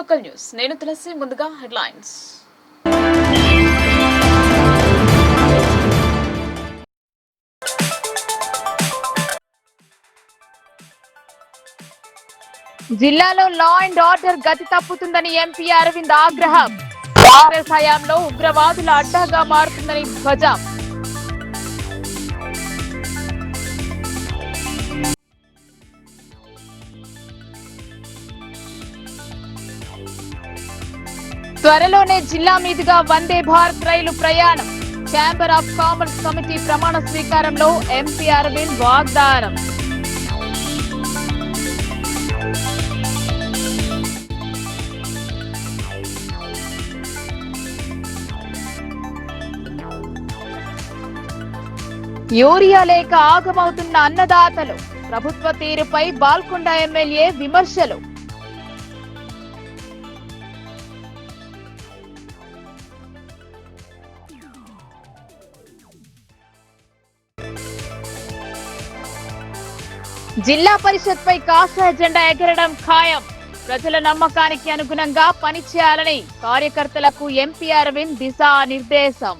Local news నేను తులసి ముందుగా headlines జిల్లాలో లా అండ్ ఆర్డర్ గతి తప్పుతుందని ఎంపీ అరవింద్ ఆగ్రహం కాంగ్రెస్ హయాంలో ఉగ్రవాదుల అడ్డాగా మారుతుందని ధ్వజం త్వరలోనే జిల్లా మీదుగా వందే భారత్ రైలు ప్రయాణం ఛాంబర్ ఆఫ్ కామర్స్ కమిటీ ప్రమాణ స్వీకారంలో ఎంపీ అరవింద్ వాగ్దానం యూరియా లేక ఆగమవుతున్న అన్నదాతలు ప్రభుత్వ తీరుపై బాల్కొండ ఎమ్మెల్యే విమర్శలు జిల్లా పరిషత్ పై కాషాయ జెండా ఎగరడం ఖాయం ప్రజల నమ్మకానికి అనుగుణంగా పనిచేయాలని కార్యకర్తలకు ఎంపీ అరవింద్ దిశానిర్దేశం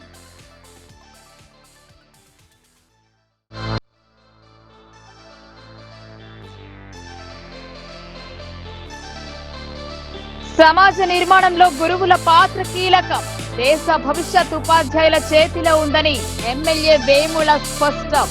సమాజ నిర్మాణంలో గురువుల పాత్ర కీలకం దేశ భవిష్యత్ ఉపాధ్యాయుల చేతిలో ఉందని ఎమ్మెల్యే వేముల స్పష్టం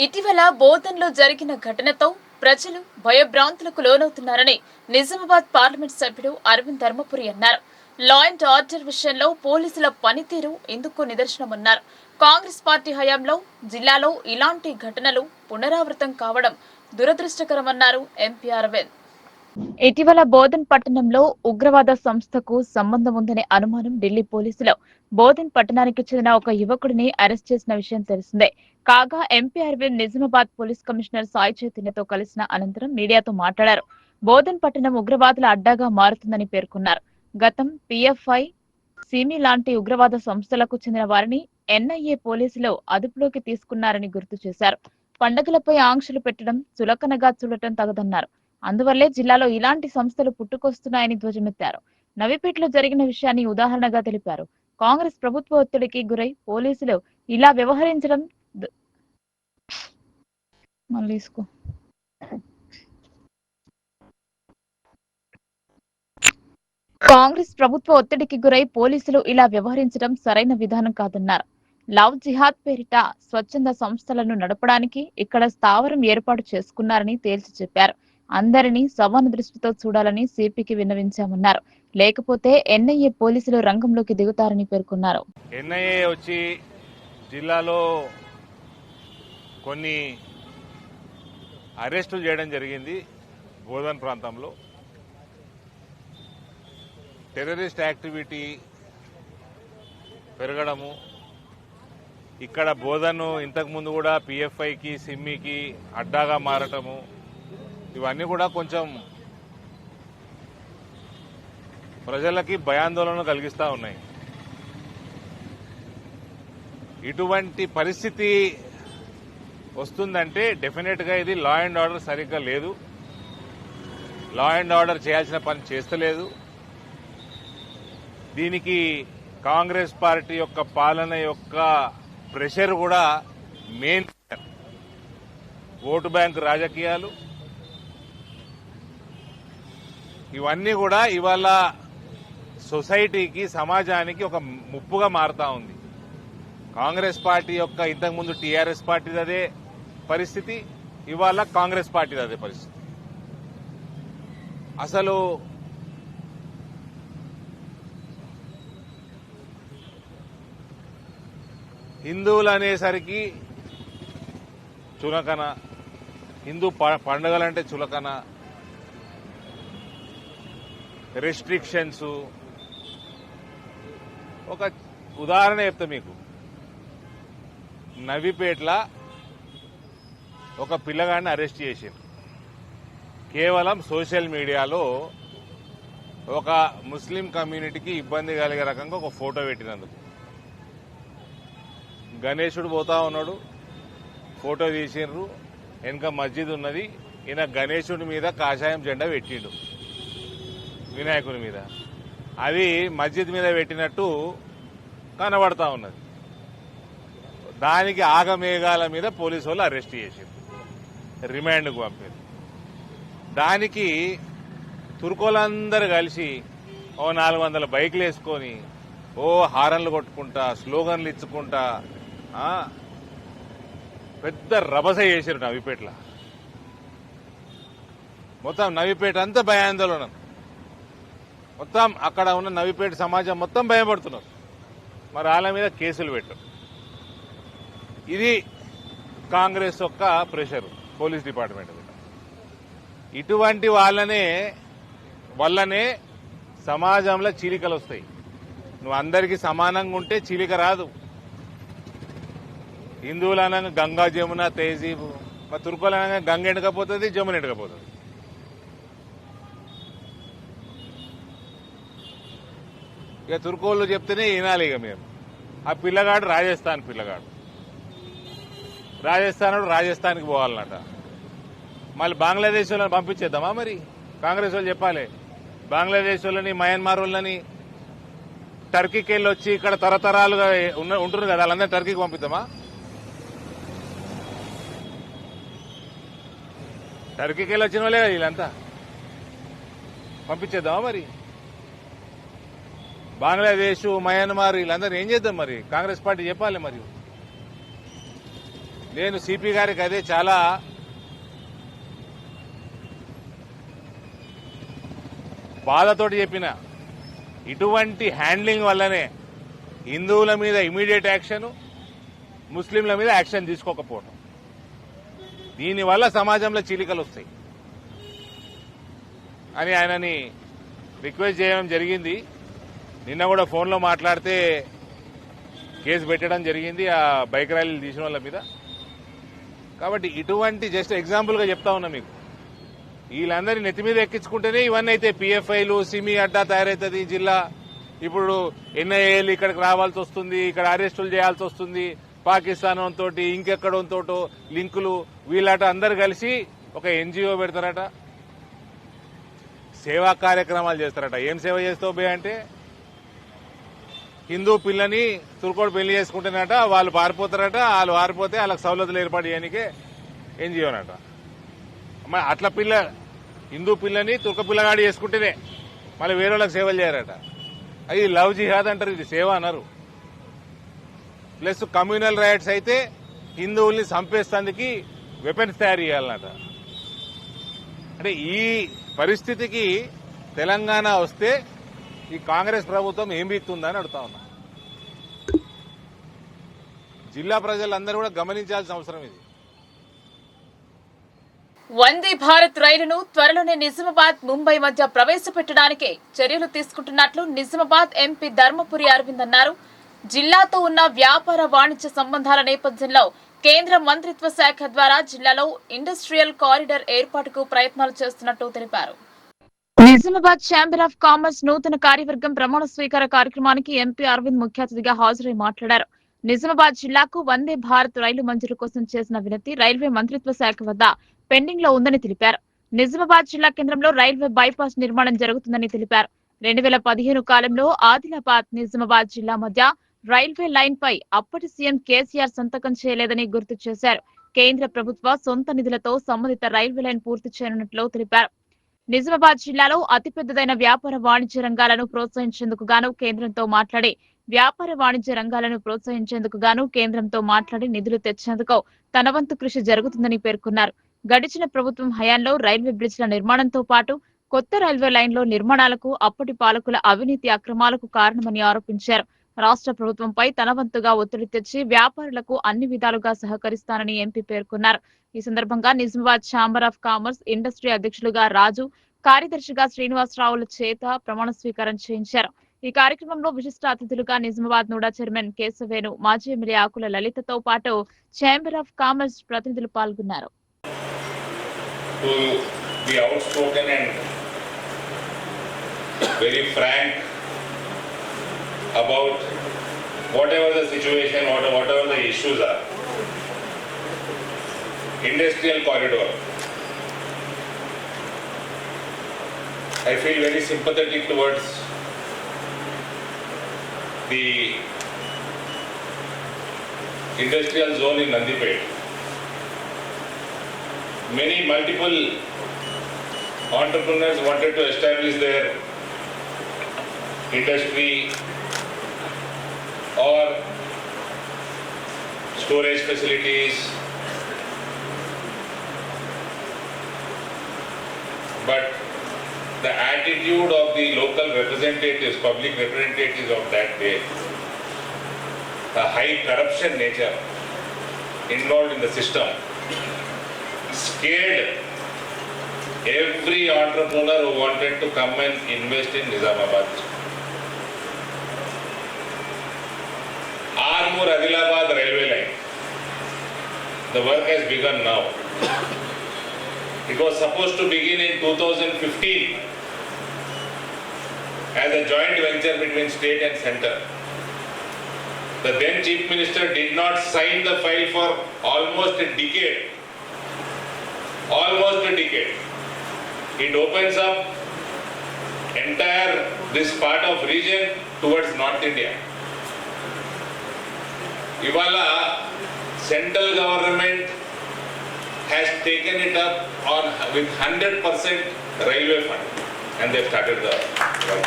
ఇటీవల బోధన్లో జరిగిన ఘటనతో ప్రజలు భయభ్రాంతులకు లోనవుతున్నారని నిజామాబాద్ పార్లమెంట్ సభ్యుడు అరవింద్ ధర్మపురి అన్నారు. లా అండ్ ఆర్డర్ విషయంలో పోలీసుల పనితీరు ఇందుకు నిదర్శనమన్నారు. కాంగ్రెస్ పార్టీ హయాంలో జిల్లాలో ఇలాంటి ఘటనలు పునరావృతం కావడం దురదృష్టకరమన్నారు ఎంపీ అరవింద్. ఇటీవల బోధన్ పట్టణంలో ఉగ్రవాద సంస్థకు సంబంధం ఉందనే అనుమానం ఢిల్లీ పోలీసులు బోధన్ పట్టణానికి చెందిన ఒక యువకుడిని అరెస్ట్ చేసిన విషయం తెలిసిందే. కాగా MP Arvind Nizamabad police commissioner Sai చైతన్యతో కలిసిన అనంతరం మీడియాతో మాట్లాడారు. బోధన్ పట్టణం ఉగ్రవాదుల అడ్డాగా మారుతుందని పేర్కొన్నారు. గతం పిఎఫ్ఐ, సిమి లాంటి ఉగ్రవాద సంస్థలకు చెందిన వారిని ఎన్ఐఏ పోలీసులు అదుపులోకి తీసుకున్నారని గుర్తు చేశారు. పండుగలపై ఆంక్షలు పెట్టడం చులకనగా చూడటం తగదన్నారు. అందువల్లే జిల్లాలో ఇలాంటి సంస్థలు పుట్టుకొస్తున్నాయని ధ్వజమెత్తారు. నవిపేటలో జరిగిన విషయాన్ని ఉదాహరణగా తెలిపారు. కాంగ్రెస్ ప్రభుత్వ ఒత్తిడికి గురై పోలీసులు ఇలా వ్యవహరించడం సరైన విధానం కాదన్నారు. లవ్ జిహాద్ పేరిట స్వచ్ఛంద సంస్థలను నడపడానికి ఇక్కడ స్థావరం ఏర్పాటు చేసుకున్నారని తేల్చి చెప్పారు. అందరినీ సమాన దృష్టితో చూడాలని సిపికి విన్నవించామన్నారు. లేకపోతే ఎన్ఐఏ పోలీసులు రంగంలోకి దిగుతారని పేర్కొన్నారు. ఎన్ఐఏ వచ్చి జిల్లాలో కొన్ని అరెస్టులు చేయడం జరిగింది. బోధన్ ప్రాంతంలో టెర్రరిస్ట్ యాక్టివిటీ పెరగడము, ఇక్కడ బోధను ఇంతకుముందు కూడా పిఎఫ్ఐకి, సిమ్మికి అడ్డాగా మారటము, ఇవన్నీ కూడా కొంచెం ప్రజలకి భయాందోళన కలిగిస్తూ ఉన్నాయి. ఇటువంటి పరిస్థితి వస్తుందంటే డెఫినెట్గా ఇది లా అండ్ ఆర్డర్ సరిగ్గా లేదు. లా అండ్ ఆర్డర్ చేయాల్సిన పని చేస్తలేదు. దీనికి కాంగ్రెస్ పార్టీ యొక్క పాలన యొక్క ప్రెషర్ కూడా మెయిన్. ఓటు బ్యాంకు రాజకీయాలు ఇవన్నీ కూడా ఇవాళ సొసైటీకి, సమాజానికి ఒక ముప్పుగా మారుతా ఉంది. కాంగ్రెస్ పార్టీ యొక్క ఇంతకుముందు టీఆర్ఎస్ పార్టీది అదే పరిస్థితి, ఇవాళ కాంగ్రెస్ పార్టీది అదే పరిస్థితి. అసలు హిందువులు అనేసరికి చులకన, హిందూ పండుగలంటే చులకన, రెస్ట్రిక్షన్స్. ఒక ఉదాహరణ చెప్తా మీకు. నవిపేట్ల ఒక పిల్లగాడిని అరెస్ట్ చేశారు. కేవలం సోషల్ మీడియాలో ఒక ముస్లిం కమ్యూనిటీకి ఇబ్బంది కలిగే రకంగా ఒక ఫోటో పెట్టినందుకు. గణేశుడు పోతా ఉన్నాడు, ఫోటో తీసిండ్రు, వెనక మస్జిద్ ఉన్నది. ఈయన గణేశుడి మీద కాషాయం జెండా పెట్టిండు, వినాయకుని మీద. అది మస్జిద్ మీద పెట్టినట్టు కనబడతా ఉన్నది. దానికి ఆగమేఘాల మీద పోలీసు వాళ్ళు అరెస్ట్ చేసిండ్రు, రిమాండ్కు పంపారు. దానికి తుర్కోలందరూ కలిసి 400 బైకులు వేసుకొని హారన్లు కొట్టుకుంటా, స్లోగన్లు ఇచ్చుకుంటా పెద్ద రభస చేశారు నవిపేటలో. మొత్తం నవిపేట అంతా భయాందోళన. మొత్తం అక్కడ ఉన్న నవిపేట సమాజం మొత్తం భయపడుతున్నారు. మరి వాళ్ళ మీద కేసులు పెట్టారు. ఇది కాంగ్రెస్ యొక్క ప్రెషర్ పోలీస్ డిపార్ట్మెంట్ మీద. ఇటువంటి వల్లనే సమాజంలో చీలికలు వస్తాయి. నువ్వు అందరికీ సమానంగా ఉంటే చీలిక రాదు. హిందువులు అనగా గంగా, జమున, తేజీబు, మరి తుర్కోలు అనగా గంగ ఎండకపోతుంది, జమున ఎండకపోతుంది. ఇక తుర్కోళ్ళు చెప్తేనే వినాలి. ఇక మేము ఆ పిల్లగాడు రాజస్థాన్ పిల్లగాడు, రాజస్థాన్కి పోవాలన్నట. మళ్ళీ బంగ్లాదేశ్ వాళ్ళని పంపించేద్దామా? మరి కాంగ్రెస్ వాళ్ళు చెప్పాలి, బంగ్లాదేశ్ వాళ్ళని, మయన్మార్ వాళ్ళని టర్కీకి వెళ్ళి వచ్చి ఇక్కడ తరతరాలుగా ఉంటున్నారు కదా, వాళ్ళందరూ టర్కీకి పంపిద్దామా? టర్కీకి వెళ్ళి వచ్చిన వాళ్ళే కదా వీళ్ళంతా, పంపించేద్దామా? మరి బంగ్లాదేశ్, మయన్మార్ వీళ్ళందరూ ఏం చేద్దాం? మరి కాంగ్రెస్ పార్టీ చెప్పాలి. మరి నేను సిపి గారికి అదే చాలా బాధతోటి చెప్పిన, ఇటువంటి హ్యాండ్లింగ్ వల్లనే హిందువుల మీద ఇమీడియట్ యాక్షన్, ముస్లింల మీద యాక్షన్ తీసుకోకపోవడం, దీనివల్ల సమాజంలో చీలికలు వస్తాయి అని ఆయనని రిక్వెస్ట్ చేయడం జరిగింది. నిన్న కూడా ఫోన్లో మాట్లాడితే కేసు పెట్టడం జరిగింది ఆ బైక్ ర్యాలీలు తీసిన వాళ్ళ మీద. కాబట్టి ఇటువంటి జస్ట్ ఎగ్జాంపుల్గా చెప్తా ఉన్నా మీకు. వీళ్ళందరినీ నెత్తి మీద ఎక్కించుకుంటేనే ఇవన్నీ అయితే పిఎఫ్ఐలు, సిమి అడ్డా తయారవుతుంది జిల్లా. ఇప్పుడు ఎన్ఐఏలు ఇక్కడికి రావాల్సి వస్తుంది, ఇక్కడ అరెస్టులు చేయాల్సి వస్తుంది. పాకిస్తాన్ తోటి ఇంకెక్కడంతోటో లింకులు, వీళ్ళట అందరు కలిసి ఒక ఎన్జిఓ పెడతారట, సేవా కార్యక్రమాలు చేస్తారట. ఏం సేవ చేస్తావు బే అంటే, హిందూ పిల్లని తుర్కోడు పెళ్లి చేసుకుంటేనట, వాళ్ళు పారిపోతారట, వాళ్ళు పారిపోతే వాళ్ళకి సౌలతులు ఏర్పాటు చేయడానికే ఎన్జిఓనట. మరి అట్లా హిందూ పిల్లని తుర్క పిల్లగాడి చేసుకుంటేనే మళ్ళీ వేరే వాళ్ళకి సేవలు చేయరట. అది లవ్ జిహాద్ అంటారు, ఇది సేవ అన్నారు. ప్లస్ కమ్యూనల్ రైట్స్ అయితే హిందువుల్ని చంపేస్తానికి వెపన్స్ తయారు చేయాలన్నట. అంటే ఈ పరిస్థితికి తెలంగాణ వస్తే ఈ కాంగ్రెస్ ప్రభుత్వం ఏం బీక్తుందని అడుగుతా ఉన్నా. జిల్లా ప్రజలందరూ కూడా గమనించాల్సిన అవసరం ఇది. వందే భారత్ రైలును త్వరలోనే నిజామాబాద్, ముంబై మధ్య ప్రవేశపెట్టడానికి చర్యలు తీసుకుంటున్నట్లు నిజామాబాద్ ఎంపీ ధర్మపురి అరవింద్ అన్నారు. జిల్లాతో ఉన్న వ్యాపార వాణిజ్య సంబంధాల నేపథ్యంలో కేంద్ర మంత్రిత్వ శాఖ ద్వారా జిల్లాలో ఇండస్ట్రియల్ కారిడార్ ఏర్పాటుకు ప్రయత్నాలు చేస్తున్నట్టు తెలిపారు. నిజామాబాద్ ఛాంబర్ ఆఫ్ కామర్స్ నూతన కార్యవర్గం ప్రమాణ స్వీకార కార్యక్రమానికి ఎంపీ అరవింద్ ముఖ్య అతిథిగా హాజరై మాట్లాడారు. నిజామాబాద్ జిల్లాకు వందే భారత్ రైలు మంజూరు కోసం చేసిన వినతి రైల్వే మంత్రిత్వ శాఖ వద్ద పెండింగ్ లో ఉందని తెలిపారు. నిజామాబాద్ జిల్లా కేంద్రంలో రైల్వే బైపాస్ నిర్మాణం జరుగుతుందని తెలిపారు. 2015 కాలంలో ఆదిలాబాద్, నిజామాబాద్ జిల్లా మధ్య రైల్వే లైన్ పై అప్పటి సీఎం కేసీఆర్ సంతకం చేయలేదని గుర్తు చేశారు. కేంద్ర ప్రభుత్వ సొంత నిధులతో సంబంధిత రైల్వే లైన్ పూర్తి చేయనున్నట్లు తెలిపారు. నిజామాబాద్ జిల్లాలో అతిపెద్దదైన వ్యాపార వాణిజ్య రంగాలను ప్రోత్సహించేందుకు గాను కేంద్రంతో మాట్లాడి నిధులు తెచ్చేందుకు తన వంతు కృషి జరుగుతుందని పేర్కొన్నారు. గడిచిన ప్రభుత్వం హయాంలో రైల్వే బ్రిడ్జ్ల నిర్మాణంతో పాటు కొత్త రైల్వే లైన్లో నిర్మాణాలకు అప్పటి పాలకుల అవినీతి అక్రమాలకు కారణమని ఆరోపించారు. రాష్ట్ర ప్రభుత్వంపై తన వంతుగా ఒత్తిడి తెచ్చి వ్యాపారులకు అన్ని విధాలుగా సహకరిస్తానని ఎంపీ పేర్కొన్నారు. ఈ సందర్భంగా Nizamabad chamber of commerce industry అధ్యక్షులుగా రాజు, కార్యదర్శిగా శ్రీనివాసరావుల చేత ప్రమాణ స్వీకారం చేయించారు. ఈ కార్యక్రమంలో విశిష్ట అతిథులుగా నిజామాబాద్ నూడా చైర్మన్ కేశవేణు, మాజీ ఎమ్మెల్యే ఆకుల లలితతో పాటు ఛాంబర్ ఆఫ్ కామర్స్ ప్రతినిధులు పాల్గొన్నారు. About whatever the situation, whatever the issues are. industrial corridor. I feel very sympathetic towards the industrial zone in Nandipet. Many multiple entrepreneurs wanted to establish their industry or storage facilities, but the attitude of the local representatives, public representatives of that day, the high corruption nature involved in the system, scared every entrepreneur who wanted to come and invest in Nizamabad. Armoor-Adilabad railway line, the work has begun now. It was supposed to begin in 2015 as a joint venture between state and center. The then Chief Minister did not sign the file for almost a decade. Almost a decade. It opens up entire this part of region towards North India. Ivala central government has taken it up on with 100% railway fund and they've started the work.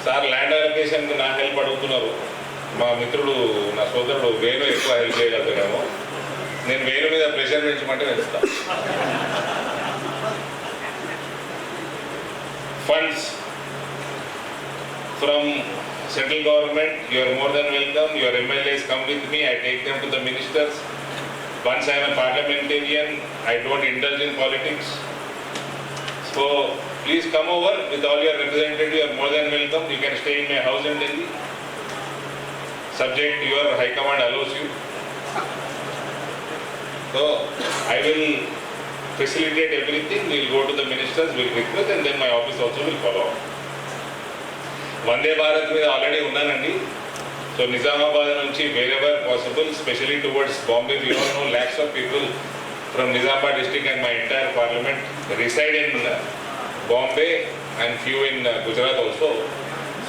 Sir land allocation నా help అడుగుతున్నారు. మా మిత్రుడు నా సోదరుడు వేణు ఎక్కువ help చేయగలుగుతానేమో. నేను వేణు మీద pressure పెంచమంటే నేను ఇస్తాను. Funds from central government, you are more than welcome. Your MLAs come with me. I take them to the ministers. Once I am a parliamentarian, I don't indulge in politics. So please come over with all your representatives. You are more than welcome. You can stay in my house in Delhi. Subject your high command allows you. So I will facilitate everything. We will go to the ministers, we will request, and then my office also will follow up. Vande Bharat మీద already ఉన్నానండి. So Nizamabad నుంచి wherever possible, especially towards Bombay, we all know lakhs of people from Nizamabad district and my entire parliament reside in Bombay and few in Gujarat also.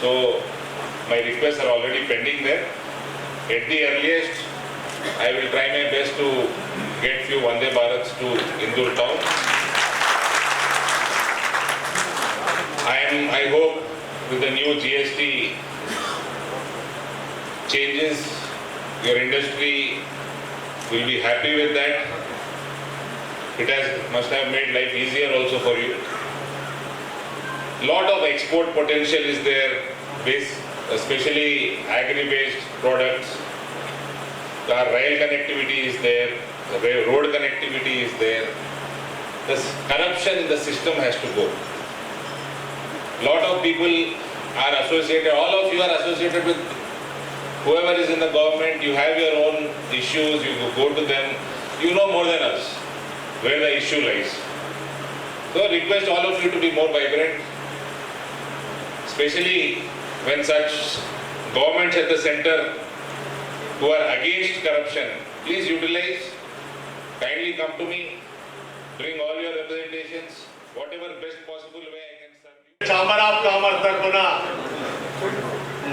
So my requests are already pending there. At the earliest, I will try my best to get few Vande Bharats to Indur town. I hope with the new GST changes, your industry will be happy with that. It must have made life easier also for you. Lot of export potential is there, especially agri-based products. The rail connectivity is there, the road connectivity is there. The corruption in the system has to go. Lot of people are associated, all of you are associated with whoever is in the government. You have your own issues, you go to them. You know more than us where the issue lies. So I request all of you to be more vibrant, especially when such governments at the center who are against corruption. Please utilize, kindly come to me, bring all your representations, whatever best possible way I can serve you. Chamber of commerce తరఫున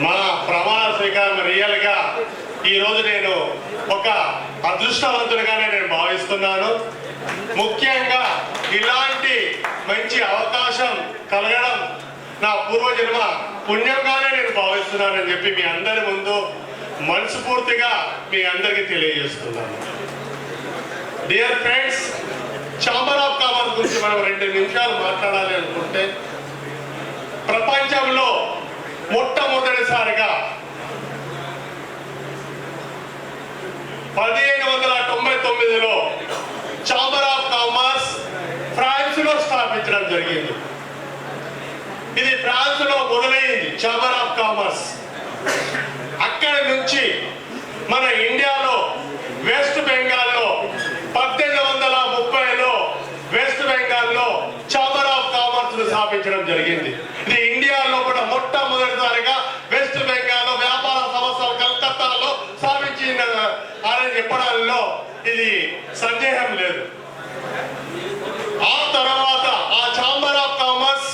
మా ప్రమాణ స్వీకారం real గా ఈ రోజు నేను ఒక అదృష్టవంతుడిగానే నేను భావిస్తున్నాను. ముఖ్యంగా ఇలాంటి మంచి అవకాశం కలగడం నా పూర్వజన్మ పుణ్యంగానే నేను భావిస్తున్నానని చెప్పి మీ అందరి ముందు మనస్ఫూర్తిగా మీ అందరికీ తెలియజేస్తున్నాను. Dear friends, chamber of commerce గురించి మనం 2 నిమిషాలు మాట్లాడాలి అనుకుంటే, ప్రపంచంలో మొట్టమొదటిసారిగా 1799లో ఛాంబర్ ఆఫ్ కామర్స్ ఫ్రాన్స్ లో స్థాపించడం జరిగింది. ఇది ఫ్రాన్స్ లో మొదలైంది ఛాంబర్ ఆఫ్ కామర్స్. అక్కడి నుంచి మన ఇండియాలో వెస్ట్ బెంగాల్లో 1830లో వెస్ట్ బెంగాల్లో ఛాంబర్ ఆఫ్ కామర్స్ స్థాపించడం జరిగింది. ఇది ఇండియాలో కూడా మొట్టమొదటిసారిగా వెస్ట్ బెంగాల్లో వ్యాపార సంస్థలు కలకత్తా చెప్పడంలో ఇది సందేహం లేదు. ఆ తర్వాత ఆ ఛాంబర్ ఆఫ్ కామర్స్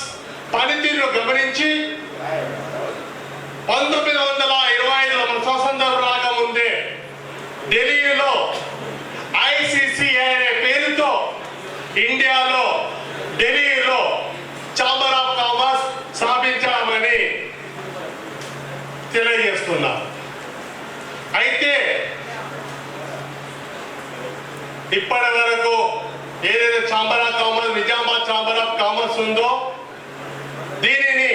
పనితీరును గమనించి 1925లో మన స్వాతంత్రం రాకముందే ఢిల్లీలో ICCI అనే పేరుతో ఇండియాలో ఢిల్లీలో ఛాంబర్ ఆఫ్ కామర్స్ స్థాపించామని తెలియజేస్తున్నా. అయితే ఇప్పటి వరకు ఏదైతే chamber of commerce Nizamabad chamber of commerce ఉందో దీనిని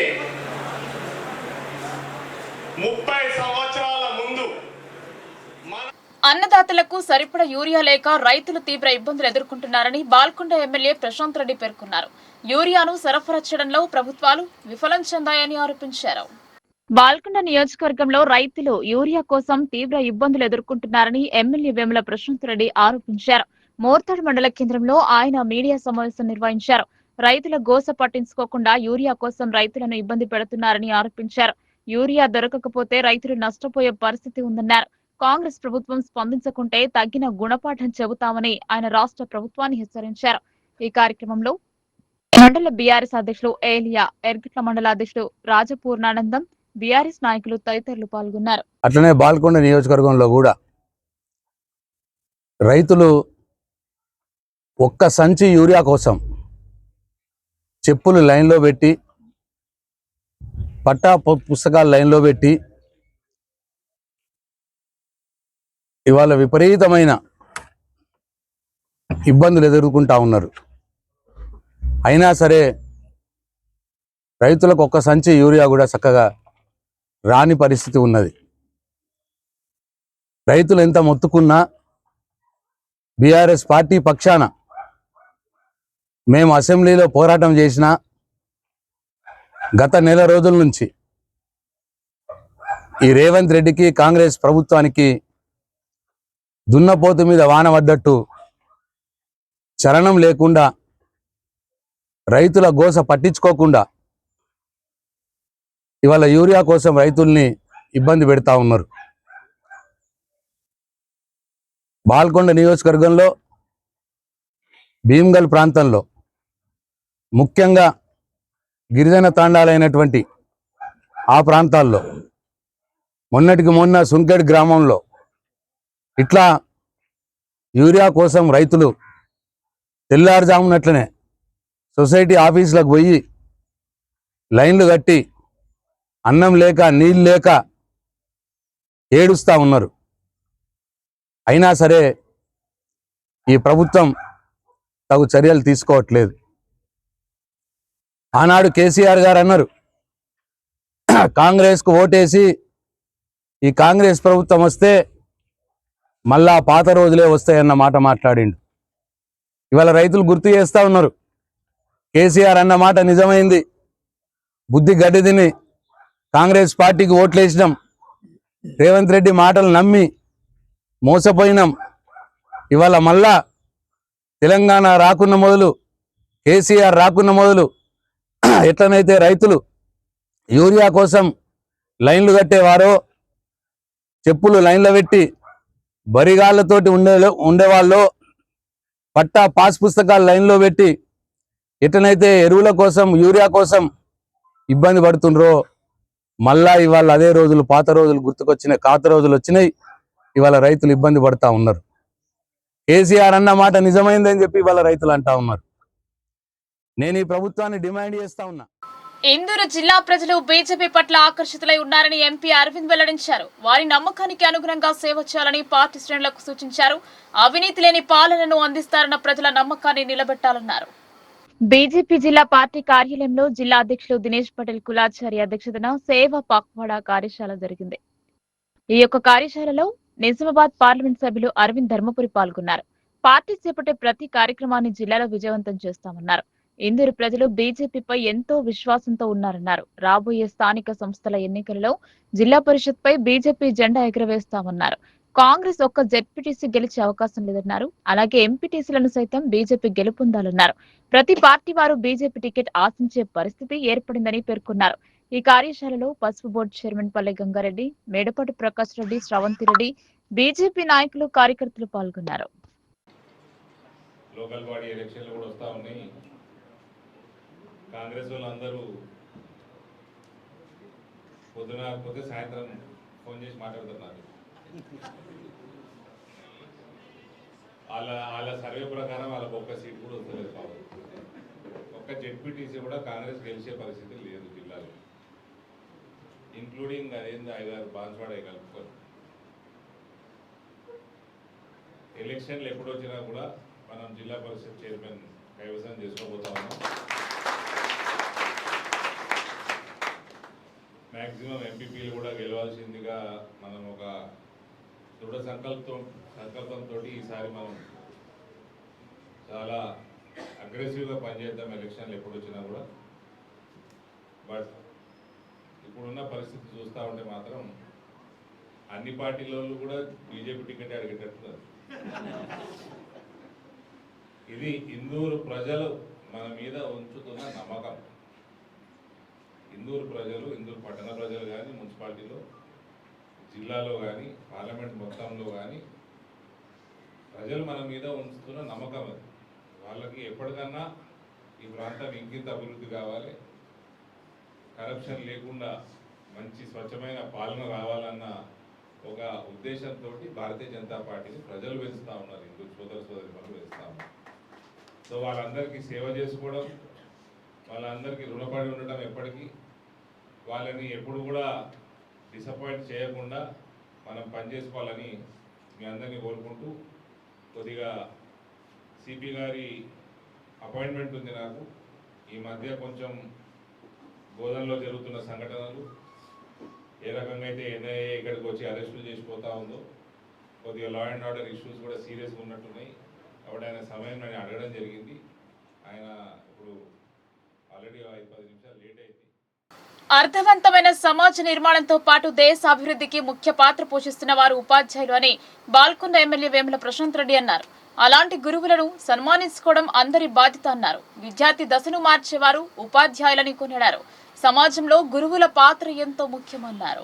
30 సంవత్సరాల ముందు అన్నదాతలకు సరిపడ యూరియా లేక రైతులు తీవ్ర ఇబ్బందులు ఎదుర్కొంటున్నారని బాల్కొండ ఎమ్మెల్యే ప్రశాంత్ రెడ్డి పేర్కొన్నారు. యూరియాను సరఫరా చేయడంలో ప్రభుత్వాలు విఫలం చెందాయని ఆరోపించారు. బాల్కొండ నియోజకవర్గంలో రైతులు యూరియా కోసం తీవ్ర ఇబ్బందులు ఎదుర్కొంటున్నారని ఎమ్మెల్యే వేముల ప్రశాంత్ రెడ్డి ఆరోపించారు. మోర్తాడ్ మండల కేంద్రంలో ఆయన మీడియా సమావేశం నిర్వహించారు. రైతుల గోస పట్టించుకోకుండా యూరియా కోసం రైతులను ఇబ్బంది పెడుతున్నారని ఆరోపించారు. యూరియా దొరకకపోతే రైతులు నష్టపోయే పరిస్థితి ఉందన్నారు. కాంగ్రెస్ ప్రభుత్వం స్పందించకుంటే తగ్గిన గుణపాఠం చెబుతామని ఆయన రాష్ట్ర ప్రభుత్వాన్ని హెచ్చరించారు. ఈ కార్యక్రమంలో మండల బీఆర్ఎస్ అధ్యక్షులు ఏలియా, ఎర్గట్ల మండల అధ్యక్షుడు రాజపూర్ణానందం, బీఆర్ఎస్ నాయకులు తదితరులు పాల్గొన్నారు. అట్లనే బాల్కొండ నియోజకవర్గంలో కూడా రైతులు ఒక్క సంచి యూరియా కోసం చెప్పులు లైన్లో పెట్టి, పట్టా పుస్తకాలు లైన్లో పెట్టి ఇవాళ విపరీతమైన ఇబ్బందులు ఎదుర్కొంటా ఉన్నారు. అయినా సరే రైతులకు ఒక్క సంచి యూరియా కూడా చక్కగా రాని పరిస్థితి ఉన్నది. రైతులు ఎంత మొత్తుకున్నా బీఆర్ఎస్ పార్టీ పక్షాన మేము అసెంబ్లీలో పోరాటం చేసిన గత నెల రోజుల నుంచి ఈ రేవంత్ రెడ్డికి కాంగ్రెస్ ప్రభుత్వానికి దున్నపోతు మీద వాన పడ్డట్టు చలనం లేకుండా, రైతుల గోస పట్టించుకోకుండా ఇవాళ యూరియా కోసం రైతుల్ని ఇబ్బంది పెడతా ఉన్నారు. బాల్కొండ నియోజకవర్గంలో భీమ్గల్ ప్రాంతంలో ముఖ్యంగా గిరిజన తాండాలైనటువంటి ఆ ప్రాంతాల్లో మొన్నటికి మొన్న సున్కేడ్ గ్రామంలో ఇట్లా యూరియా కోసం రైతులు తెల్లారుజామునట్లనే సొసైటీ ఆఫీసులకు పోయి లైన్లు కట్టి అన్నం లేక నీళ్ళు లేక ఏడుస్తూ ఉన్నారు. అయినా సరే ఈ ప్రభుత్వం తగు చర్యలు తీసుకోవట్లేదు. ఆనాడు కేసీఆర్ గారు అన్నారు, కాంగ్రెస్కు ఓటేసి ఈ కాంగ్రెస్ ప్రభుత్వం వస్తే మళ్ళా పాత రోజులే వస్తాయన్న మాట మాట్లాడిండు. ఇవాళ రైతులు గుర్తు చేస్తూ ఉన్నారు, కేసీఆర్ అన్న మాట నిజమైంది, బుద్ధి గడ్డి తిని కాంగ్రెస్ పార్టీకి ఓట్లేసినాం, రేవంత్ రెడ్డి మాటలు నమ్మి మోసపోయినాం. ఇవాళ మళ్ళా తెలంగాణ రాకున్న మొదలు, కేసీఆర్ రాకున్న మొదలు ఎట్లనైతే రైతులు యూరియా కోసం లైన్లు కట్టేవారో, చెప్పులు లైన్లో పెట్టి బరిగాళ్లతోటి ఉండేవాళ్ళు, పట్టా పాస్ పుస్తకాలు లైన్లో పెట్టి ఎట్లనైతే ఎరువుల కోసం యూరియా కోసం ఇబ్బంది పడుతుండ్రో, మళ్ళా ఇవాళ అదే రోజులు, పాత రోజులు గుర్తుకొచ్చినాయి, కాత రోజులు వచ్చినాయి. ఇవాళ రైతులు ఇబ్బంది పడతా ఉన్నారు. కేసీఆర్ అన్న మాట నిజమైందని చెప్పి ఇవాళ రైతులు అంటా ఉన్నారు. నేను ఈ ప్రభుత్వాన్ని డిమాండ్ చేస్తా ఉన్నా. ఇందూరు జిల్లా ప్రజలు బీజేపీ పట్ల ఆకర్షితులై ఉన్నారని ఎంపీ అరవింద్ వెల్లడించారు. వారి నమ్మకానికి అనుగుణంగా సేవ చేయాలని పార్టీ శ్రేణులకు సూచించారు. అవినీతి లేని పాలనను అందిస్తారన్న ప్రజల నమ్మకాన్ని నిలబెట్టాలన్నారు. బీజేపీ జిల్లా పార్టీ కార్యాలయంలో జిల్లా అధ్యక్షులు దినేష్ పటేల్ కులాచారి అధ్యక్షతన సేవ పక్వాడా కార్యశాల జరిగింది. ఈ యొక్క కార్యశాలలో నిజామాబాద్ పార్లమెంట్ సభ్యులు అరవింద్ ధర్మపురి పాల్గొన్నారు. పార్టీ చేపట్టే ప్రతి కార్యక్రమాన్ని జిల్లాలో విజయవంతం చేస్తామన్నారు. ఇందూరు ప్రజలు బీజేపీపై ఎంతో విశ్వాసంతో ఉన్నారన్నారు. రాబోయే స్థానిక సంస్థల ఎన్నికలలో జిల్లా పరిషత్ పై బీజేపీ జెండా ఎగురవేస్తామన్నారు. కాంగ్రెస్ ఒక్క జెడ్పీటీసీ గెలిచే అవకాశం లేదన్నారు. అలాగే ఎంపీటీసీలను సైతం బీజేపీ గెలుపొందాలన్నారు. ప్రతి పార్టీ వారు బీజేపీ టికెట్ ఆశించే పరిస్థితి ఏర్పడిందని పేర్కొన్నారు. ఈ కార్యశాలలో పసుపు బోర్డు చైర్మన్ పల్లె గంగారెడ్డి, మేడపాటి ప్రకాష్ రెడ్డి, శ్రవంతి రెడ్డి, బీజేపీ నాయకులు కార్యకర్తలు పాల్గొన్నారు. లోకల్ బాడీ ఎలక్షన్లు కూడా వస్తూ ఉన్నాయి. కాంగ్రెస్ వాళ్ళందరూ పొద్దున పోతే సాయంత్రం ఫోన్ చేసి మాట్లాడుతున్నారు. వాళ్ళ సర్వే ప్రకారం వాళ్ళకి ఒక్క సీట్ కూడా వస్తలేదు. కావాలి ఒక్క జెడ్పీటీసీ కూడా కాంగ్రెస్ గెలిచే పరిస్థితి లేదు జిల్లాలో, ఇంక్లూడింగ్ అదేంది 5-6 బాన్స్వాడ కలుపుకొని. ఎలక్షన్లు ఎప్పుడు వచ్చినా కూడా మనం జిల్లా పరిషత్ చైర్మన్ కైవసం చేసుకోబోతా ఉన్నాం. మ్యాక్సిమం ఎంపీపీలు కూడా గెలవాల్సిందిగా మనం ఒక దృఢ సంకల్పంతో ఈసారి మనం చాలా అగ్రెసివ్గా పనిచేద్దాం ఎలక్షన్లు ఎప్పుడు వచ్చినా కూడా. బట్ ఇప్పుడున్న పరిస్థితి చూస్తూ ఉంటే మాత్రం అన్ని పార్టీల వాళ్ళు కూడా బీజేపీ టికెట్ అడిగేటట్టున్నారు. ఇది ఇందూరు ప్రజలు మన మీద ఉంచుతున్న నమ్మకం. ఇందూరు ప్రజలు, ఇందూరు పట్టణ ప్రజలు కానీ, మున్సిపాలిటీలో, జిల్లాలో కానీ, పార్లమెంట్ మొత్తంలో కానీ ప్రజలు మన మీద ఉంచుతున్న నమ్మకం అది. వాళ్ళకి ఎప్పటికన్నా ఈ ప్రాంతం ఇంకింత అభివృద్ధి కావాలి, కరప్షన్ లేకుండా మంచి స్వచ్ఛమైన పాలన రావాలన్న ఒక ఉద్దేశంతో భారతీయ జనతా పార్టీని ప్రజలు పెంచుతూ ఉన్నారు, హిందూ సోదరి పనులు పెంచుతూ ఉన్నారు. సో వాళ్ళందరికీ సేవ చేసుకోవడం, వాళ్ళందరికీ రుణపడి ఉండటం, ఎప్పటికీ వాళ్ళని ఎప్పుడు కూడా డిసప్పాయింట్ చేయకుండా మనం పనిచేసుకోవాలని మీ అందరినీ కోరుకుంటూ, కొద్దిగా సిపి గారి అపాయింట్మెంట్ ఉంది నాకు. ఈ మధ్య కొంచెం బోధనలో జరుగుతున్న సంఘటనలు, ఏ రకంగా అయితే ఎన్ఐఏ ఇక్కడికి వచ్చి అరెస్టులు చేసిపోతూ ఉందో, కొద్దిగా లా అండ్ ఆర్డర్ ఇష్యూస్ కూడా సీరియస్గా ఉన్నట్టున్నాయి. కాబట్టి ఆయన సమయం నేను అడగడం జరిగింది. ఆయన ఇప్పుడు ఆల్రెడీ 5-10 నిమిషాలు లేట్ అయింది. అర్థవంతమైన సమాజ నిర్మాణంతో పాటు దేశ అభివృద్ధికి ముఖ్య పాత్ర పోషిస్తున్న వారు ఉపాధ్యాయులు అని బాల్కొండ ఎమ్మెల్యే వేముల ప్రశాంత్ రెడ్డి అన్నారు. అలాంటి గురువులను సన్మానించుకోవడం అందరి బాధ్యత అన్నారు. విద్యార్థి దశను మార్చేవారు ఉపాధ్యాయులని కొనియాడారు. సమాజంలో గురువుల పాత్ర ఎంతో ముఖ్యమన్నారు.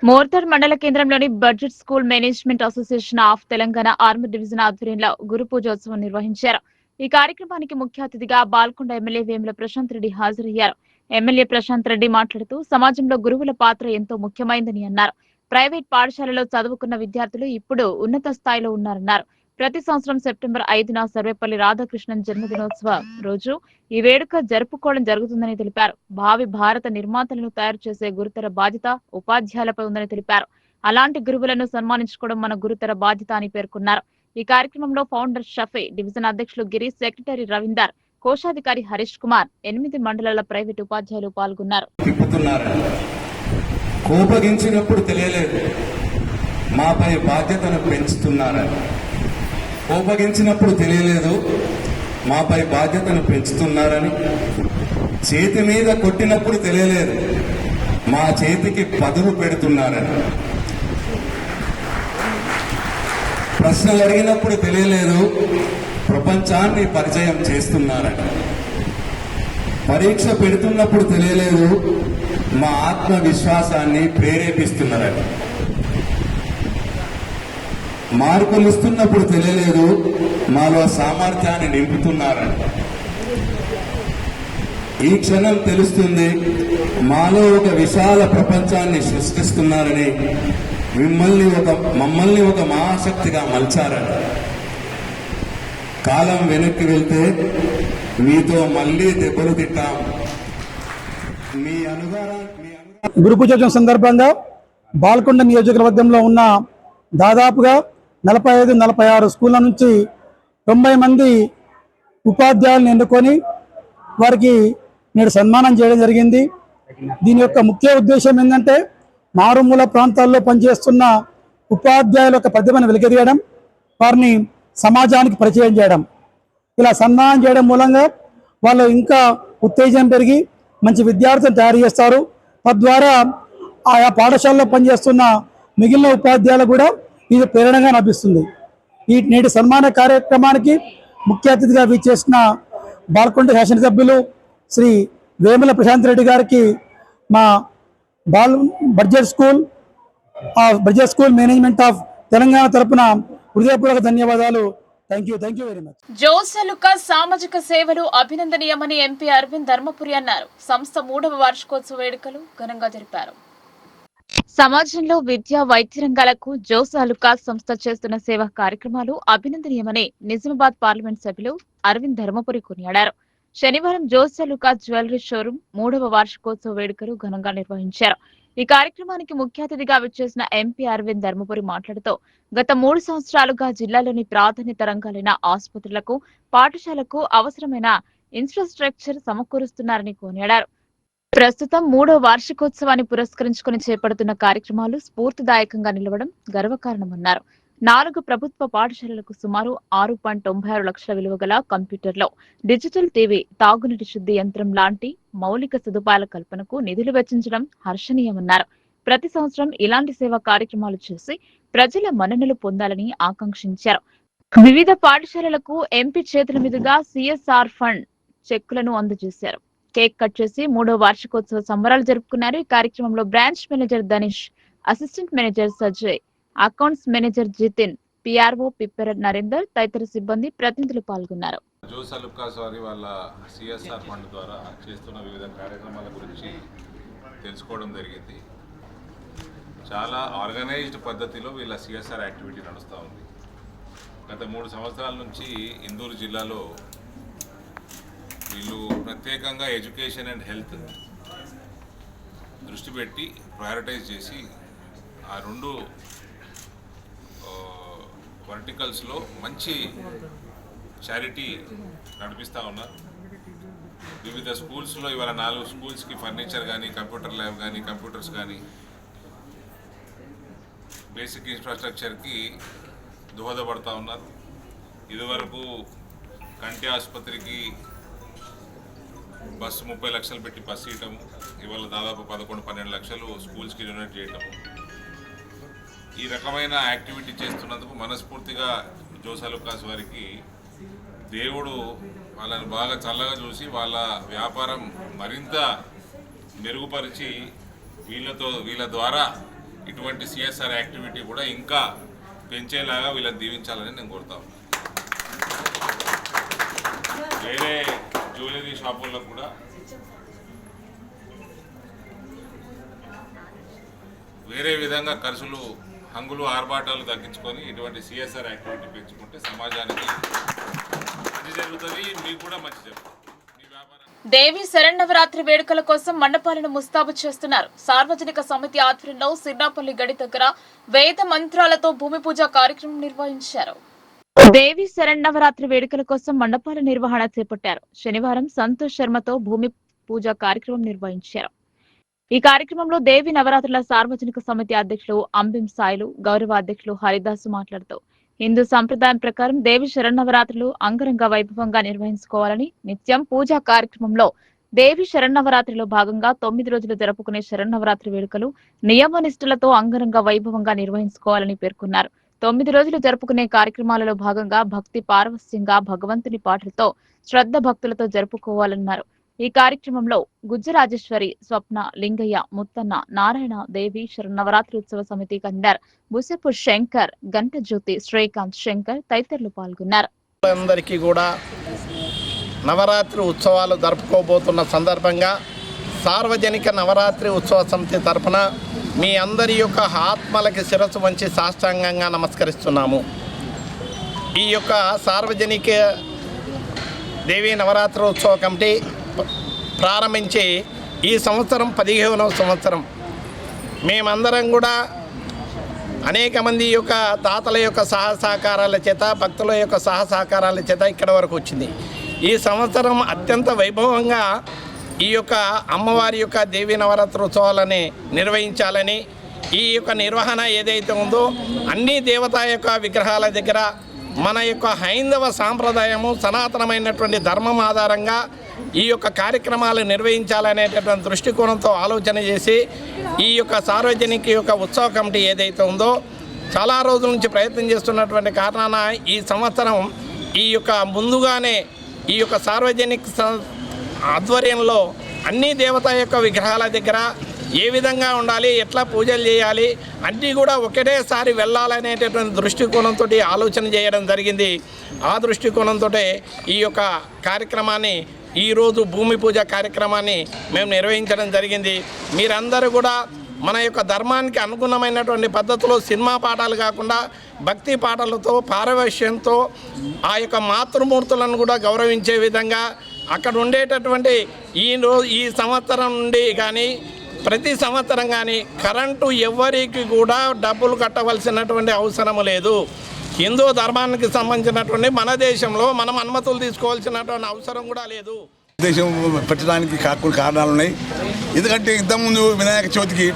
మోర్తాడ్ మండల కేంద్రంలోని budget school management association of Telangana army division ఆధ్వర్యంలో గురు పూజోత్సవం నిర్వహించారు. ఈ కార్యక్రమానికి ముఖ్య అతిథిగా బాల్కొండ ఎమ్మెల్యే వేముల ప్రశాంత్ రెడ్డి హాజరయ్యారు. ఎమ్మెల్యే ప్రశాంత్ రెడ్డి మాట్లాడుతూ సమాజంలో గురువుల పాత్ర ఎంతో ముఖ్యమైందని అన్నారు. ప్రైవేట్ పాఠశాలలో చదువుకున్న విద్యార్థులు ఇప్పుడు ఉన్నత స్థాయిలో ఉన్నారన్నారు. ప్రతి సంవత్సరం సెప్టెంబర్ 5న సర్వేపల్లి రాధాకృష్ణన్ జన్మదినోత్సవ రోజు ఈ వేడుక జరుపుకోవడం జరుగుతుందని తెలిపారు. భావి భారత నిర్మాతలను తయారు చేసే గురుతర బాధ్యత ఉపాధ్యాయులపై ఉందని తెలిపారు. అలాంటి గురువులను సన్మానించుకోవడం మన గురుతర బాధ్యత అని పేర్కొన్నారు. ఈ కార్యక్రమంలో ఫౌండర్ షఫీ, డివిజన్ అధ్యక్షులు గిరి, సెక్రటరీ రవీందర్, కోశాధికారి హరీష్ కుమార్, 8 మండలాల ప్రైవేటు ఉపాధ్యాయులు పాల్గొన్నారు. కోపగించినప్పుడు తెలియలేదు మాపై బాధ్యతను పెంచుతున్నారని, కోపగించినప్పుడు తెలియలేదు మాపై బాధ్యతను పెంచుతున్నారని, చేతి మీద కొట్టినప్పుడు తెలియలేదు మా చేతికి పదును పెడుతున్నారని, ప్రశ్నలు అడిగినప్పుడు తెలియలేదు ప్రపంచాన్ని పరిచయం చేస్తున్నారని, పరీక్ష పెడుతున్నప్పుడు తెలియలేదు మా ఆత్మవిశ్వాసాన్ని ప్రేరేపిస్తున్నారని, మార్కులు ఇస్తున్నప్పుడు తెలియలేదు మాలో సామర్థ్యాన్ని నింపుతున్నారని, ఈ క్షణం తెలుస్తుంది మాలో ఒక విశాల ప్రపంచాన్ని సృష్టిస్తున్నారని, మమ్మల్ని ఒక మహాశక్తిగా మలిచారని, కాలం వెనక్కి వెళ్తే మీతో మళ్ళీ దెబ్బలు తిట్టాం, మీ అనుగారాన్ని. గురు పూజోత్సవం సందర్భంగా బాల్కొండ నియోజకవర్గంలో ఉన్న దాదాపుగా 45-46 స్కూళ్ళ నుంచి 90 మంది ఉపాధ్యాయులను ఎన్నుకొని వారికి నేడు సన్మానం చేయడం జరిగింది. దీని యొక్క ముఖ్య ఉద్దేశం ఏంటంటే మారుమూల ప్రాంతాల్లో పనిచేస్తున్న ఉపాధ్యాయుల యొక్క ప్రతిభను వెలికితీయడం, వారిని సమాజానికి పరిచయం చేయడం. ఇలా సన్మానం చేయడం మూలంగా వాళ్ళు ఇంకా ఉత్తేజం పెరిగి మంచి విద్యార్థులను తయారు చేస్తారు. తద్వారా ఆయా పాఠశాలలో పనిచేస్తున్న మిగిలిన ఉపాధ్యాయులు కూడా ఇది ప్రేరణగా లభిస్తుంది. ఈ నేటి సన్మాన కార్యక్రమానికి ముఖ్య అతిథిగా విచ్చేసిన బాల్కొండ శాసనసభ్యులు శ్రీ వేముల ప్రశాంత్ రెడ్డి గారికి మా budget school management of Telangana తరపున హృదయపూర్వక ధన్యవాదాలు. Thank you very much. జోసలుక సామాజిక సేవలు అభినందనీయమని ఎంపీ అరవింద్ ధర్మపురి అన్నారు. సంస్థ 3వ వార్షికోత్సవ వేడుకలు ఘనంగా జరిపారు. సమాజంలో విద్య, వైద్య రంగాలకు జోసలుక సంస్థ చేస్తున్న సేవా కార్యక్రమాలు అభినందనీయమని నిజామాబాద్ పార్లమెంట్ సభ్యులు అరవింద్ ధర్మపురి కొనియాడారు. శనివారం జోసలుక జ్యువెలరీ షోరూం 3వ వార్షికోత్సవ వేడుకలు ఘనంగా నిర్వహించారు. ఈ కార్యక్రమానికి ముఖ్య అతిథిగా విచ్చేసిన ఎంపీ అరవింద్ ధర్మపురి మాట్లాడుతూ గత 3 సంవత్సరాలుగా జిల్లాలోని ప్రాధాన్యత రంగాలైన ఆసుపత్రులకు, పాఠశాలకు అవసరమైన ఇన్ఫ్రాస్ట్రక్చర్ సమకూరుస్తున్నారని కొనియాడారు. ప్రస్తుతం 3వ వార్షికోత్సవాన్ని పురస్కరించుకుని చేపడుతున్న కార్యక్రమాలు స్ఫూర్తిదాయకంగా నిలవడం గర్వకారణమన్నారు. 4 ప్రభుత్వ పాఠశాలలకు సుమారు 6.96 లక్షల విలువ గల కంప్యూటర్లో, డిజిటల్ టీవీ, తాగునీటి శుద్ధి యంత్రం లాంటి మౌలిక సదుపాయాల కల్పనకు నిధులు వెచ్చించడం హర్షణీయమన్నారు. ప్రతి సంవత్సరం ఇలాంటి సేవా కార్యక్రమాలు చేసి ప్రజల మన్ననలు పొందాలని ఆకాంక్షించారు. వివిధ పాఠశాలలకు ఎంపీ చేతుల మీదుగా సిఎస్ఆర్ ఫండ్ చెక్కులను అందజేశారు. కేక్ కట్ చేసి 3వ వార్షికోత్సవ సంబరాలు జరుపుకున్నారు. ఈ కార్యక్రమంలో branch manager Dhanish, assistant manager Sajay, accounts manager Jithin, PRO Pippera Narender తదితర సిబ్బంది ప్రతినిధులు పాల్గొన్నారు. జోసలుకాస్ వారి వాళ్ళ సిఎస్ఆర్ ఫండ్ ద్వారా చేస్తున్న వివిధ కార్యక్రమాల గురించి తెలుసుకోవడం జరిగింది. చాలా ఆర్గనైజ్డ్ పద్ధతిలో వీళ్ళ సిఎస్ఆర్ యాక్టివిటీ నడుస్తూ ఉంది. గత 3 సంవత్సరాల నుంచి ఇందూరు జిల్లాలో వీళ్ళు ప్రత్యేకంగా ఎడ్యుకేషన్ అండ్ హెల్త్ దృష్టి పెట్టి ప్రయారిటైజ్ చేసి ఆ 2 వర్టికల్స్లో మంచి చారిటీ నడిపిస్తూ ఉన్నారు. వివిధ స్కూల్స్లో ఇవాళ 4 స్కూల్స్కి ఫర్నిచర్ కానీ, కంప్యూటర్ ల్యాబ్ కానీ, కంప్యూటర్స్ కానీ, బేసిక్ ఇన్ఫ్రాస్ట్రక్చర్కి దోహదపడుతూ ఉన్నారు. ఇదివరకు కంటి ఆసుపత్రికి బస్సు 30 లక్షలు పెట్టి బస్సు ఇవ్వటము, ఇవాళ దాదాపు 11-12 లక్షలు స్కూల్స్కి డొనేట్ చేయటము. ఈ రకమైన యాక్టివిటీ చేస్తున్నందుకు మనస్ఫూర్తిగా జోసలుకాస్ వారికి దేవుడు వాళ్ళని బాగా చల్లగా చూసి వాళ్ళ వ్యాపారం మరింత మెరుగుపరిచి వీళ్ళ ద్వారా ఇటువంటి సిఎస్ఆర్ యాక్టివిటీ కూడా ఇంకా పెంచేలాగా వీళ్ళని దీవించాలని నేను కోరుతాను. వేరే జ్యువెలరీ షాపుల్లో కూడా వేరే విధంగా ఖర్చులు, హంగులు, ఆర్భాటాలు తగ్గించుకొని ఇటువంటి సిఎస్ఆర్ యాక్టివిటీ పెంచుకుంటే సమాజానికి మంచి జరుగుతుంది, మీకు కూడా మంచి జరుగుతుంది. దేవి శరన్నవరాత్రి వేడుకల కోసం మండపాలను ముస్తాబు చేస్తున్నారు. సార్వజనిక సమితి ఆధ్వర్యంలో సిర్నాపల్లి గడి దగ్గర వేద మంత్రాలతో భూమి పూజ కార్యక్రమం నిర్వహించారు. దేవి శరన్నవరాత్రి వేడుకల కోసం మండపాల నిర్వహణ చేపట్టారు. శనివారం సంతోష్ శర్మతో భూమి పూజ కార్యక్రమం నిర్వహించారు. ఈ కార్యక్రమంలో దేవి నవరాత్రుల సార్వజనిక సమితి అధ్యక్షులు అంబిం సాయిలు, గౌరవ అధ్యక్షులు హరిదాసు మాట్లాడుతూ హిందూ సంప్రదాయం ప్రకారం దేవి శరన్నవరాత్రులు అంగరంగ వైభవంగా నిర్వహించుకోవాలని, నిత్యం పూజా కార్యక్రమంలో దేవి శరన్నవరాత్రిలో భాగంగా 9 రోజులు జరుపుకునే శరన్నవరాత్రి వేడుకలు నియమనిష్ఠులతో అంగరంగ వైభవంగా నిర్వహించుకోవాలని పేర్కొన్నారు. 9 రోజులు జరుపుకునే కార్యక్రమాలలో భాగంగా భక్తి పారవస్యంగా భగవంతుని పాటలతో శ్రద్ధ భక్తులతో జరుపుకోవాలన్నారు. ఈ కార్యక్రమంలో గుజ్జరాజేశ్వరి, స్వప్న, లింగయ్య, ముత్తన్న, నారాయణ, దేవి శరన్నవరాత్రి ఉత్సవ సమితి కన్వీనర్ బుసెపు శంకర్, గంట జ్యోతి, శ్రీకాంత్, శంకర్ తదితరులు పాల్గొన్నారు. అందరికీ కూడా నవరాత్రి ఉత్సవాలు జరుపుకోబోతున్న సందర్భంగా సార్వజనిక నవరాత్రి ఉత్సవ సమితి తరఫున మీ అందరి యొక్క ఆత్మలకి శిరస్సు వంచి సాష్టాంగంగా నమస్కరిస్తున్నాము. ఈ యొక్క సార్వజనిక దేవీ నవరాత్రి ఉత్సవ కమిటీ ప్రారంభించి ఈ సంవత్సరం 15వ సంవత్సరం. మేమందరం కూడా అనేక మంది యొక్క దాతల యొక్క సహసహకారాల చేత, భక్తుల యొక్క సహసహకారాల చేత ఇక్కడ వరకు వచ్చింది. ఈ సంవత్సరం అత్యంత వైభవంగా ఈ యొక్క అమ్మవారి యొక్క దేవీ నవరాత్రి ఉత్సవాలని నిర్వహించాలని, ఈ యొక్క నిర్వహణ ఏదైతే ఉందో అన్ని దేవతా యొక్క విగ్రహాల దగ్గర మన యొక్క హైందవ సాంప్రదాయము, సనాతనమైనటువంటి ధర్మం ఆధారంగా ఈ యొక్క కార్యక్రమాలు నిర్వహించాలనేటటువంటి దృష్టికోణంతో ఆలోచన చేసి ఈ యొక్క సార్వజనిక యొక్క ఉత్సవ కమిటీ ఏదైతే ఉందో చాలా రోజుల నుంచి ప్రయత్నం చేస్తున్నటువంటి కారణాన ఈ సంవత్సరం ఈ యొక్క ముందుగానే ఈ యొక్క సార్వజనిక ఆధ్వర్యంలో అన్ని దేవతా యొక్క విగ్రహాల దగ్గర ఏ విధంగా ఉండాలి, ఎట్లా పూజలు చేయాలి అన్నీ కూడా ఒకటేసారి వెళ్ళాలనేటటువంటి దృష్టికోణంతో ఆలోచన చేయడం జరిగింది. ఆ దృష్టికోణంతో ఈ యొక్క కార్యక్రమాన్ని ఈరోజు భూమి పూజ కార్యక్రమాన్ని మేము నిర్వహించడం జరిగింది. మీరందరూ కూడా మన యొక్క ధర్మానికి అనుగుణమైనటువంటి పద్ధతిలో సినిమా పాటలు కాకుండా భక్తి పాటలతో పారవశ్యంతో ఆ యొక్క మాతృమూర్తులను కూడా గౌరవించే విధంగా అక్కడ ఉండేటటువంటి ఈ సంవత్సరం నుండి కానీ ప్రతి సంవత్సరం కానీ కరెంటు ఎవరికి కూడా డబ్బులు కట్టవలసినటువంటి అవసరం లేదు. హిందూ ధర్మానికి సంబంధించినటువంటి మన దేశంలో మనం అనుమతులు తీసుకోవాల్సినటువంటి అవసరం కూడా లేదు. దేశం పెట్టడానికి కారణాలు ఉన్నాయి. ఎందుకంటే ఇంతకుముందు వినాయక చవితికి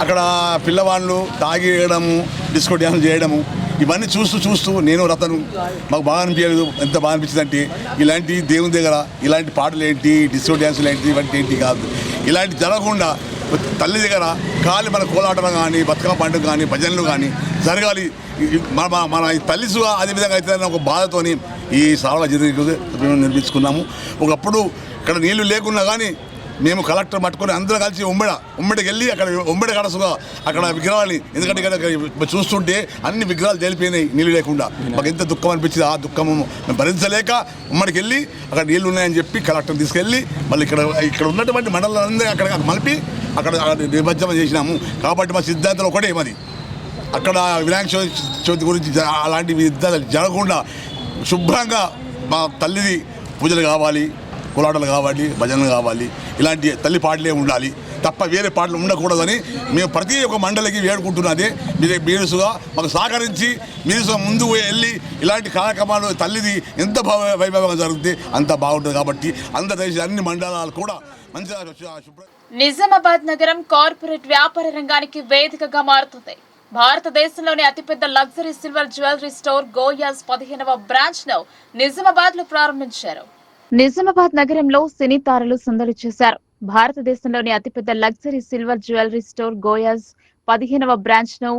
అక్కడ పిల్లవాళ్ళు తాగేయడము, డిస్కో డ్యాన్స్ చేయడము, ఇవన్నీ చూస్తూ నేను రతను మాకు బాగా అనిపించలేదు. ఎంత బాగా అనిపించింది అంటే ఇలాంటి దేవుని దగ్గర ఇలాంటి పాటలు ఏంటి, డిస్కో డ్యాన్సులు ఏంటి, ఇవంటి ఏంటి కాదు. ఇలాంటి జరగకుండా తల్లి దగ్గర మన కోలాటలు కానీ, బతుకమ్మ పండుగ కానీ, భజనలు కానీ జరగాలి. మన తల్లి అదేవిధంగా అయితే ఒక బాధతోని ఈ సావళ నిర్మించుకున్నాము. ఒకప్పుడు ఇక్కడ నీళ్లు లేకున్నా కానీ మేము కలెక్టర్ పట్టుకొని అందరూ కలిసి ఉమ్మడికి వెళ్ళి అక్కడ ఉమ్మడి గడసుగా అక్కడ విగ్రహాన్ని, ఎందుకంటే ఇక్కడ చూస్తుంటే అన్ని విగ్రహాలు తేలిపోయినాయి నీళ్ళు లేకుండా. మాకు ఎంత దుఃఖం అనిపించింది. ఆ దుఃఖము మేము భరించలేక ఉమ్మడికి వెళ్ళి అక్కడ నీళ్ళు ఉన్నాయని చెప్పి కలెక్టర్ తీసుకెళ్ళి మళ్ళీ ఇక్కడ ఉన్నటువంటి మండలాలందరూ అక్కడ మలిపి అక్కడ నిమజ్జనం చేసినాము. కాబట్టి మా సిద్ధాంతం ఒకటే, మాది అక్కడ వినాయక చవితి గురించి అలాంటి యుద్ధాలు జరగకుండా శుభ్రంగా మా తల్లిది పూజలు కావాలి, కోలాటలు కావాలి, భజనలు కావాలి, ఇలాంటి తల్లి పాటలే ఉండాలి తప్ప వేరే పాటలు ఉండకూడదని మేము ప్రతి ఒక్క మండలికి వేడుకుంటున్నదే. మీరుసుగా మాకు సహకరించి మీరుసుగా ముందు వెళ్ళి ఇలాంటి కార్యక్రమాలు తల్లిది ఎంత వైభవంగా జరిగితే అంత బాగుంటుంది. కాబట్టి అందరి అన్ని మండలాలు కూడా మంచిగా నిజామాబాద్ నగరం కార్పొరేట్ వ్యాపార రంగానికి వేదికగా మారుతుంది. భారతదేశంలోని అతిపెద్ద లగ్జరీ సిల్వర్ జ్యువెలరీ స్టోర్ గోయాస్ 15వ బ్రాంచ్ ను నిజామాబాద్ లో ప్రారంభించారు. నిజామాబాద్ నగరంలో సినీ తారలు సందడి చేశారు. భారతదేశంలోని అతిపెద్ద లగ్జరీ సిల్వర్ జ్యువెలరీ స్టోర్ గోయాస్ 15వ బ్రాంచ్ ను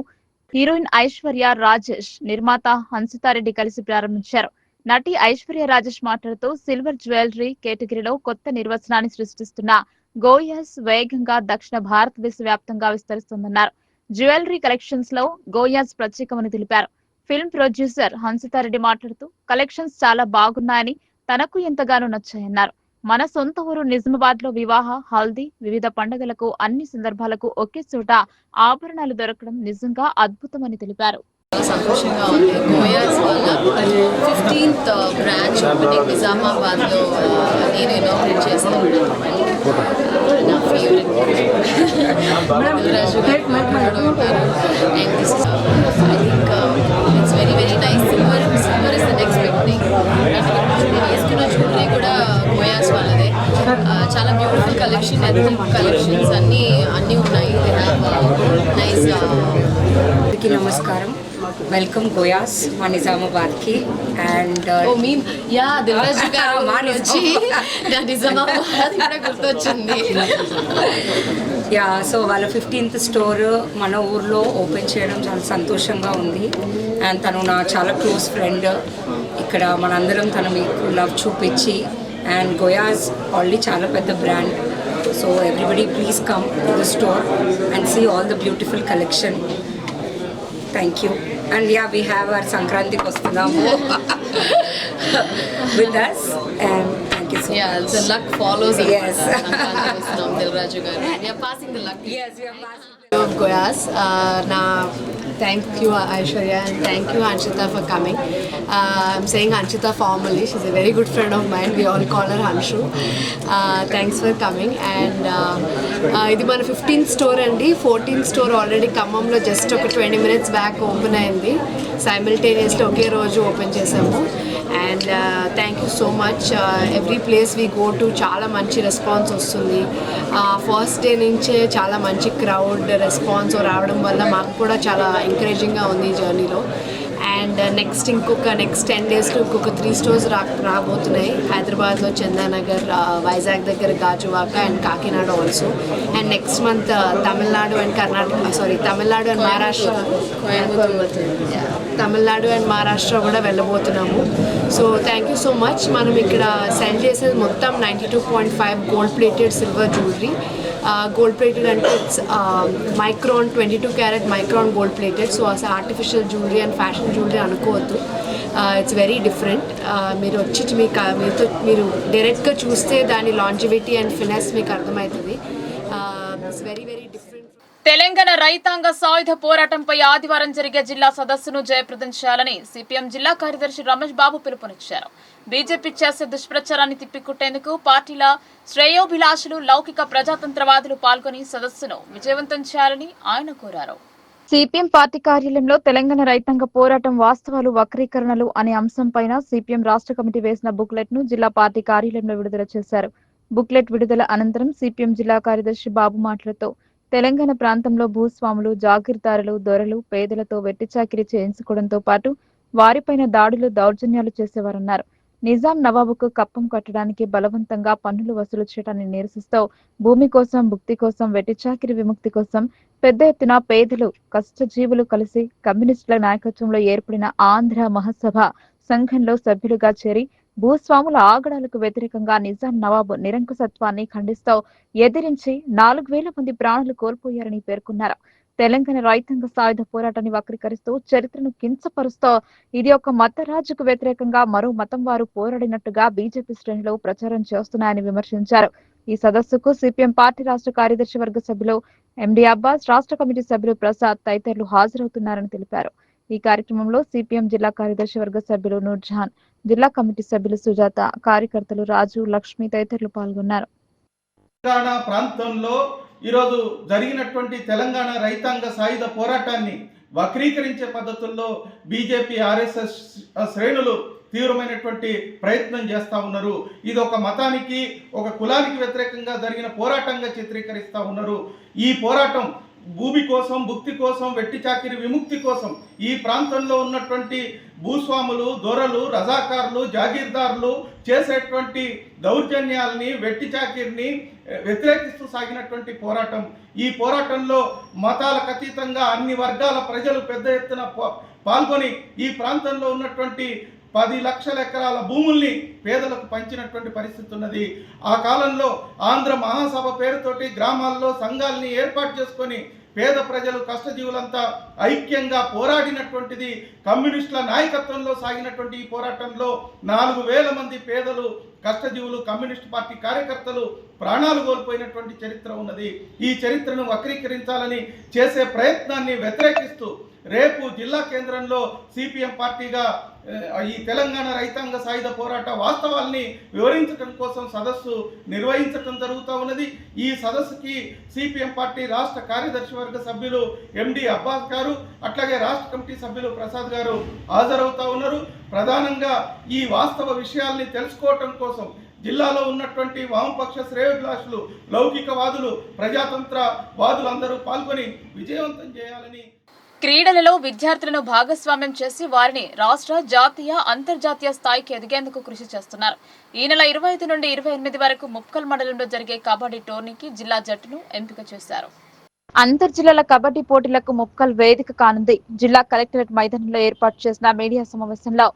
హీరోయిన్ ఐశ్వర్య రాజేష్, నిర్మాత హన్సితారెడ్డి కలిసి ప్రారంభించారు. నటి ఐశ్వర్య రాజేష్ మాట్లాడుతూ సిల్వర్ జ్యువెలరీ కేటగిరీలో కొత్త నిర్వచనాన్ని సృష్టిస్తున్న గోయాస్ వేగంగా దక్షిణ భారతదేశ వ్యాప్తంగా విస్తరిస్తుందన్నారు. జ్యువెలరీ కలెక్షన్స్ లో గోయాస్ ప్రత్యేకమని తెలిపారు. ఫిల్మ్ ప్రొడ్యూసర్ హన్సితారెడ్డి మాట్లాడుతూ కలెక్షన్స్ చాలా బాగున్నాయని, తనకు ఎంతగానో నచ్చాయన్నారు. మన సొంత ఊరు నిజామాబాద్ లో వివాహ, హల్దీ, వివిధ పండుగలకు అన్ని సందర్భాలకు ఒకే చోట ఆభరణాలు దొరకడం నిజంగా అద్భుతమని తెలిపారు. సంతోషంగా ఉంది. గోయాస్ వల్ల 15th బ్రాంచ్ ఓపెనింగ్ నిజామాబాద్లో నేను ఇనాగ్రేట్ చేస్తాను. నా ఫేవరెట్ రాజు గారు ఉంటారు. And this I think it's very very nice. Silver is the next big thing. నేను వేసుకున్న జ్యువెలరీ కూడా గోయాస్ వాళ్ళదే. చాలా బ్యూటిఫుల్ కలెక్షన్, ఎథనిక్ కలెక్షన్స్ అన్నీ ఉన్నాయి. నైస్. నమస్కారం, వెల్కమ్ గోయాస్ మా నిజామాబాద్కి. అండ్ దిల్రాజు గారు వచ్చి నిజామాబాద్ కూడా గుర్తొచ్చింది. సో వాళ్ళ 15th స్టోర్ మన ఊర్లో ఓపెన్ చేయడం చాలా సంతోషంగా ఉంది. అండ్ తను నా చాలా క్లోజ్ ఫ్రెండ్. ఇక్కడ మనందరం తను మీకు లవ్ చూపించి, అండ్ గోయాస్ ఆల్రెడీ చాలా పెద్ద brand. So everybody please come to the store and see all the beautiful collection. Thank you. And we have our Sankranti Kostunamu with us. And thank you so much. The luck follows us. Yes. Sankranti Kostunamu, Dilraju garu. We are passing the luck. Yes, we are passing. Of Goyas. Thank you Aishwarya and thank you Anshita for coming. I'm saying Anshita formally. She's a very good friend of mine. We all call her Anshu. Thanks for coming. And ఇది మన 15th store అండి. 14th store already ఖమ్మంలో just ఒక 20 minutes back open అయింది. Simultaneously ఒకే రోజు open చేసాము. And thank you so much. Every place we go to చాలా మంచి రెస్పాన్స్ వస్తుంది. ఫస్ట్ డే నుంచే చాలా మంచి క్రౌడ్ రెస్పాన్స్ రావడం వల్ల మాకు కూడా చాలా ఎంకరేజింగ్గా ఉంది ఈ జర్నీలో. అండ్ నెక్స్ట్ 10 daysలో ఇంకొక 3 stores రాబోతున్నాయి. హైదరాబాద్లో చందానగర్, వైజాగ్ దగ్గర Gajuwaka and Kakinada also. And next month Tamil Nadu and Maharashtra, Tamil Nadu and Maharashtra కూడా వెళ్ళబోతున్నాము. So thank you so much. మనం ఇక్కడ సెండ్ చేసేది మొత్తం 92.5 gold plated silver jewellery. Gold plated అంటే it's micron 22 carat micron gold plated. So అసలు artificial jewellery and fashion jewellery అనుకోవద్దు. It's very different. మీరు వచ్చి మీరు డైరెక్ట్గా చూస్తే దాని లాంజివిటీ అండ్ ఫినెస్ మీకు అర్థమవుతుంది. It's very very different. Telangana రైతాంగ సాయుధ పోరాటంపై ఆదివారం జరిగే జిల్లా సదస్సును జయప్రదం చేయాలని సిపిఎం జిల్లా కార్యదర్శి రమేష్ బాబు పిలుపునిచ్చారు. బీజేపీ చేసే దుష్ప్రచారాన్ని తిప్పికొట్టేందుకు పార్టీల శ్రేయోభిలాషులు, లౌకిక ప్రజాతంత్రవాదులు పాల్గొని సదస్సును విజయవంతం చేయాలని ఆయన కోరారు. సిపిఎం పార్టీ కార్యాలయంలో తెలంగాణ రైతాంగ పోరాటం వాస్తవాలు, వక్రీకరణలు అనే అంశంపైన సిపిఎం రాష్ట్ర కమిటీ వేసిన బుక్లెట్ ను జిల్లా పార్టీ కార్యాలయంలో విడుదల చేశారు. బుక్లెట్ విడుదల అనంతరం సిపిఎం జిల్లా కార్యదర్శి బాబు మాట్లాడుతూ తెలంగాణ ప్రాంతంలో భూస్వాములు, జాగీర్దారులు, దొరలు, పేదలతో వెట్టిచాకిరీ చేయించుకోవడంతో పాటు వారిపైన దాడులు, దౌర్జన్యాలు చేసేవారన్నారు. నిజాం నవాబుకు కప్పం కట్టడానికి బలవంతంగా పన్నులు వసూలు చేయడాన్ని నిరసిస్తూ భూమి కోసం, భుక్తి కోసం, వెట్టిచాకిరీ విముక్తి కోసం పెద్ద ఎత్తున పేదలు, కష్టజీవులు కలిసి కమ్యూనిస్టుల నాయకత్వంలో ఏర్పడిన ఆంధ్ర మహాసభ సంఘంలో సభ్యులుగా చేరి భూస్వాముల ఆగడాలకు వ్యతిరేకంగా నిజాం నవాబు నిరంకుశత్వాన్ని ఖండిస్తూ ఎదిరించి 4,000 మంది ప్రాణాలు కోల్పోయారని పేర్కొన్నారు. తెలంగాణ రైతాంగ సాయుధ పోరాటాన్ని వక్రీకరిస్తూ చరిత్రను కించపరుస్తూ ఇది ఒక మత రాజుకు వ్యతిరేకంగా మరో మతం వారు పోరాడినట్టుగా బీజేపీ శ్రేణులు ప్రచారం చేస్తున్నాయని విమర్శించారు. ఈ సదస్సుకు సిపిఎం పార్టీ రాష్ట్ర కార్యదర్శి వర్గ సభ్యులు ఎండి అబ్బాస్, రాష్ట్ర కమిటీ సభ్యులు ప్రసాద్ తదితరులు హాజరవుతున్నారని తెలిపారు. ఈ కార్యక్రమంలో సిపిఎం జిల్లా కార్యదర్శి వర్గ సభ్యులు నూర్జహాన్, జిల్లా కమిటీ సభ్యులు సుజాత, కార్యకర్తలు రాజు, లక్ష్మి తదితరులు పాల్గొన్నారు. తెలంగాణ ప్రాంతంలో ఈరోజు జరిగినటువంటి తెలంగాణ రైతాంగ సాయుధ పోరాటాన్ని వక్రీకరించే పద్ధతుల్లో బీజేపీ, ఆర్ఎస్ఎస్ శ్రేణులు తీవ్రమైనటువంటి ప్రయత్నం చేస్తూ ఉన్నారు. ఇది ఒక మతానికి, ఒక కులానికి వ్యతిరేకంగా జరిగిన పోరాటంగా చిత్రీకరిస్తూ ఉన్నారు. ఈ పోరాటం భూమి కోసం, భుక్తి కోసం, వెట్టి చాకిరి విముక్తి కోసం ఈ ప్రాంతంలో ఉన్నటువంటి భూస్వాములు, దొరలు, రజాకారులు, జాగీర్దారులు చేసేటువంటి దౌర్జన్యాలని, వెట్టి చాకిరిని వ్యతిరేకిస్తూ సాగినటువంటి పోరాటం. ఈ పోరాటంలో మతాలకు అతీతంగా అన్ని వర్గాల ప్రజలు పెద్ద ఎత్తున పాల్గొని ఈ ప్రాంతంలో ఉన్నటువంటి 10 లక్షల ఎకరాల భూముల్ని పేదలకు పంచినటువంటి పరిస్థితి ఉన్నది. ఆ కాలంలో ఆంధ్ర మహాసభ పేరుతోటి గ్రామాల్లో సంఘాలని ఏర్పాటు చేసుకొని పేద ప్రజలు, కష్టజీవులంతా ఐక్యంగా పోరాడినటువంటిది. కమ్యూనిస్టుల నాయకత్వంలో సాగినటువంటి ఈ పోరాటంలో 4,000 మంది పేదలు, కష్టజీవులు, కమ్యూనిస్ట్ పార్టీ కార్యకర్తలు ప్రాణాలు కోల్పోయినటువంటి చరిత్ర ఉన్నది. ఈ చరిత్రను వక్రీకరించాలని చేసే ప్రయత్నాన్ని వ్యతిరేకిస్తూ రేపు జిల్లా కేంద్రంలో సిపిఎం పార్టీగా ఈ తెలంగాణ రైతాంగ సాయుధ పోరాట వాస్తవాల్ని వివరించడం కోసం సదస్సు నిర్వహించడం జరుగుతూ ఉన్నది. ఈ సదస్సుకి సిపిఎం పార్టీ రాష్ట్ర కార్యదర్శి వర్గ సభ్యులు ఎండి అబ్బాస్ గారు, అట్లాగే రాష్ట్ర కమిటీ సభ్యులు ప్రసాద్ గారు హాజరవుతా ఉన్నారు. ప్రధానంగా ఈ వాస్తవ విషయాల్ని తెలుసుకోవటం కోసం జిల్లాలో ఉన్నటువంటి వామపక్ష శ్రేయోభిలాషులు, లౌకికవాదులు, ప్రజాతంత్ర వాదులందరూ పాల్గొని విజయవంతం చేయాలని, క్రీడలలో విద్యార్థులను భాగస్వామ్యం చేసి వారిని రాష్ట్ర, జాతీయ, అంతర్జాతీయ స్థాయికి ఎదిగేందుకు కృషి చేస్తున్నారు. ఈ నెల 25 నుండి 28 వరకు ముప్కల్ మండలంలో జరిగే కబడ్డీ టోర్నీకి జిల్లా జట్టును ఎంపిక చేశారు. అంతర్జిల్లాల కబడ్డీ పోటీలకు ముప్కల్ వేదిక కానుంది. జిల్లా కలెక్టరేట్ మైదానంలో ఏర్పాటు చేసిన మీడియా సమావేశంలో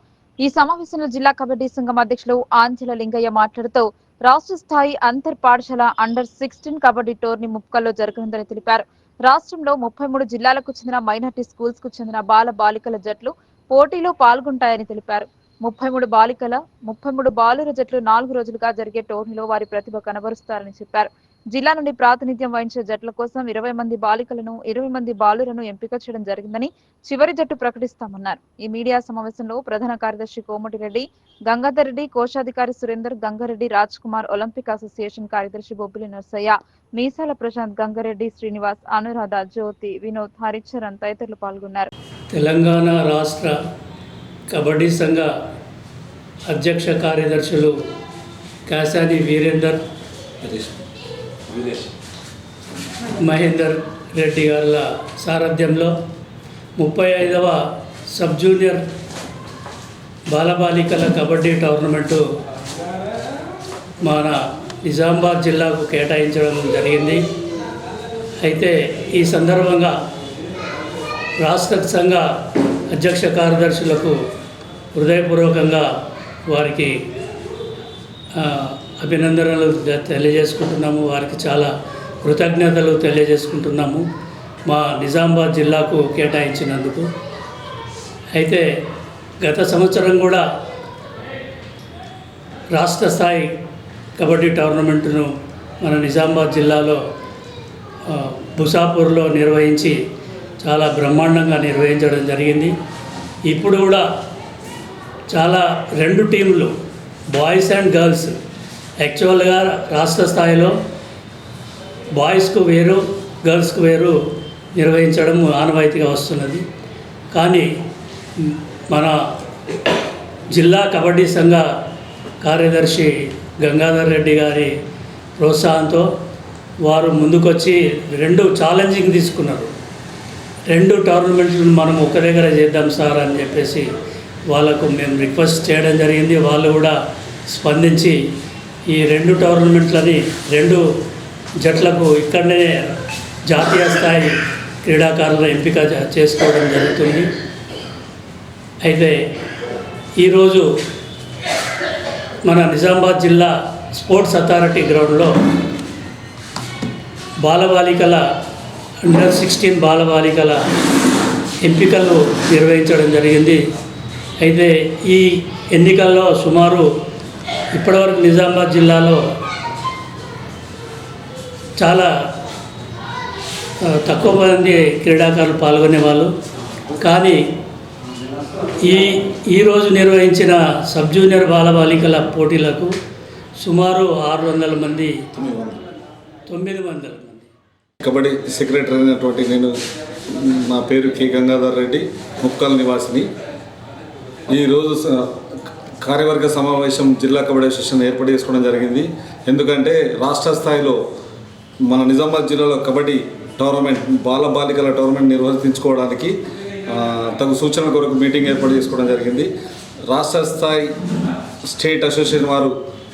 జిల్లా కబడ్డీ సంఘం అధ్యక్షులు ఆంజల లింగయ్య మాట్లాడుతూ రాష్ట్ర స్థాయి అంతర్ పాఠశాల అండర్-16 కబడ్డీ టోర్నీ ముప్కల్లో జరగనుందని తెలిపారు. రాష్ట్రంలో 33 జిల్లాలకు చెందిన మైనార్టీ స్కూల్స్ కు చెందిన బాల బాలికల జట్లు పోటీలో పాల్గొంటాయని తెలిపారు. 33 బాలికల, 33 బాలుర జట్లు 4 రోజులుగా జరిగే టోర్నీలో వారి ప్రతిభ కనబరుస్తారని చెప్పారు. జిల్లా నుండి ప్రాతినిధ్యం వహించే జట్ల కోసం 20 మంది బాలికలను, 20 మంది బాలురను ఎంపిక చేయడం జరిగిందని చివరి జట్టు ప్రకటిస్తామన్నారు. ఈ మీడియా సమావేశంలో ప్రధాన కార్యదర్శి కోమటిరెడ్డి, గంగాధర్ రెడ్డి, కోశాధికారి సురేందర్, గంగారెడ్డి, రాజ్ కుమార్, ఒలింపిక్ అసోసియేషన్ కార్యదర్శి బొబ్బిలి నర్సయ్య, మీసాల ప్రశాంత్, గంగారెడ్డి, శ్రీనివాస్, అనురాధ, జ్యోతి, వినోద్, హరిచరణ్ తదితరులు పాల్గొన్నారు. తెలంగాణ రాష్ట్ర కబడ్డీ సంఘ అధ్యక్ష కార్యదర్శులు కాసాని వీరేందర్, మహేందర్ రెడ్డి గారి సారథ్యంలో 35వ సబ్ జూనియర్ బాలబాలికల కబడ్డీ టోర్నమెంటు మన నిజామాబాద్ జిల్లాకు కేటాయించడం జరిగింది. అయితే ఈ సందర్భంగా రాష్ట్ర సంఘ అధ్యక్ష కార్యదర్శులకు హృదయపూర్వకంగా వారికి అభినందనలు తెలియజేసుకుంటున్నాము. వారికి చాలా కృతజ్ఞతలు తెలియజేసుకుంటున్నాము మా నిజామాబాద్ జిల్లాకు కేటాయించినందుకు. అయితే గత సంవత్సరం కూడా రాష్ట్ర స్థాయి కబడ్డీ టోర్నమెంటును మన నిజామాబాద్ జిల్లాలో బుసాపూర్లో నిర్వహించి చాలా బ్రహ్మాండంగా నిర్వహించడం జరిగింది. ఇప్పుడు కూడా చాలా 2 టీంలు బాయ్స్ అండ్ గర్ల్స్ యాక్చువల్గా రాష్ట్ర స్థాయిలో బాయ్స్కు వేరు గర్ల్స్కు వేరు నిర్వహించడం ఆనవాయితీగా వస్తున్నది. కానీ మన జిల్లా కబడ్డీ సంఘ కార్యదర్శి గంగాధర్ రెడ్డి గారి ప్రోత్సాహంతో వారు ముందుకొచ్చి 2 ఛాలెంజింగ్ తీసుకున్నారు. 2 టోర్నమెంట్లను మనం ఒక దగ్గర చేద్దాం సార్ అని చెప్పేసి వాళ్ళకు మేము రిక్వెస్ట్ చేయడం జరిగింది. వాళ్ళు కూడా స్పందించి ఈ 2 టోర్నమెంట్లని 2 జట్లకు ఇక్కడనే జాతీయ స్థాయి క్రీడాకారుల ఎంపిక చేసుకోవడం జరుగుతుంది. అయితే ఈరోజు మన నిజామాబాద్ జిల్లా స్పోర్ట్స్ అథారిటీ గ్రౌండ్లో బాలబాలికల అండర్ 16 బాలబాలికల ఎంపికలు నిర్వహించడం జరిగింది. అయితే ఈ ఎన్నికల్లో సుమారు ఇప్పటివరకు నిజామాబాద్ జిల్లాలో చాలా తక్కువ మంది క్రీడాకారులు పాల్గొనేవాళ్ళు. కానీ ఈరోజు నిర్వహించిన సబ్ జూనియర్ బాలబాలికల పోటీలకు సుమారు 600 మంది 900 మంది. కబడ్డీ సెక్రటరీ అయినటువంటి నేను, నా పేరు కె గంగాధర్ రెడ్డి, ముక్కల్ నివాసిని. ఈరోజు కార్యవర్గ సమావేశం జిల్లా కబడ్డీ అసోసియేషన్ ఏర్పాటు చేసుకోవడం జరిగింది. ఎందుకంటే రాష్ట్ర స్థాయిలో మన నిజామాబాద్ జిల్లాలో కబడ్డీ టోర్నమెంట్ బాలబాలికల టోర్నమెంట్ నిర్వహించుకోవడానికి తగు సూచనల కొరకు మీటింగ్ ఏర్పాటు చేసుకోవడం జరిగింది. రాష్ట్ర స్థాయి స్టేట్ అసోసియేషన్ వారు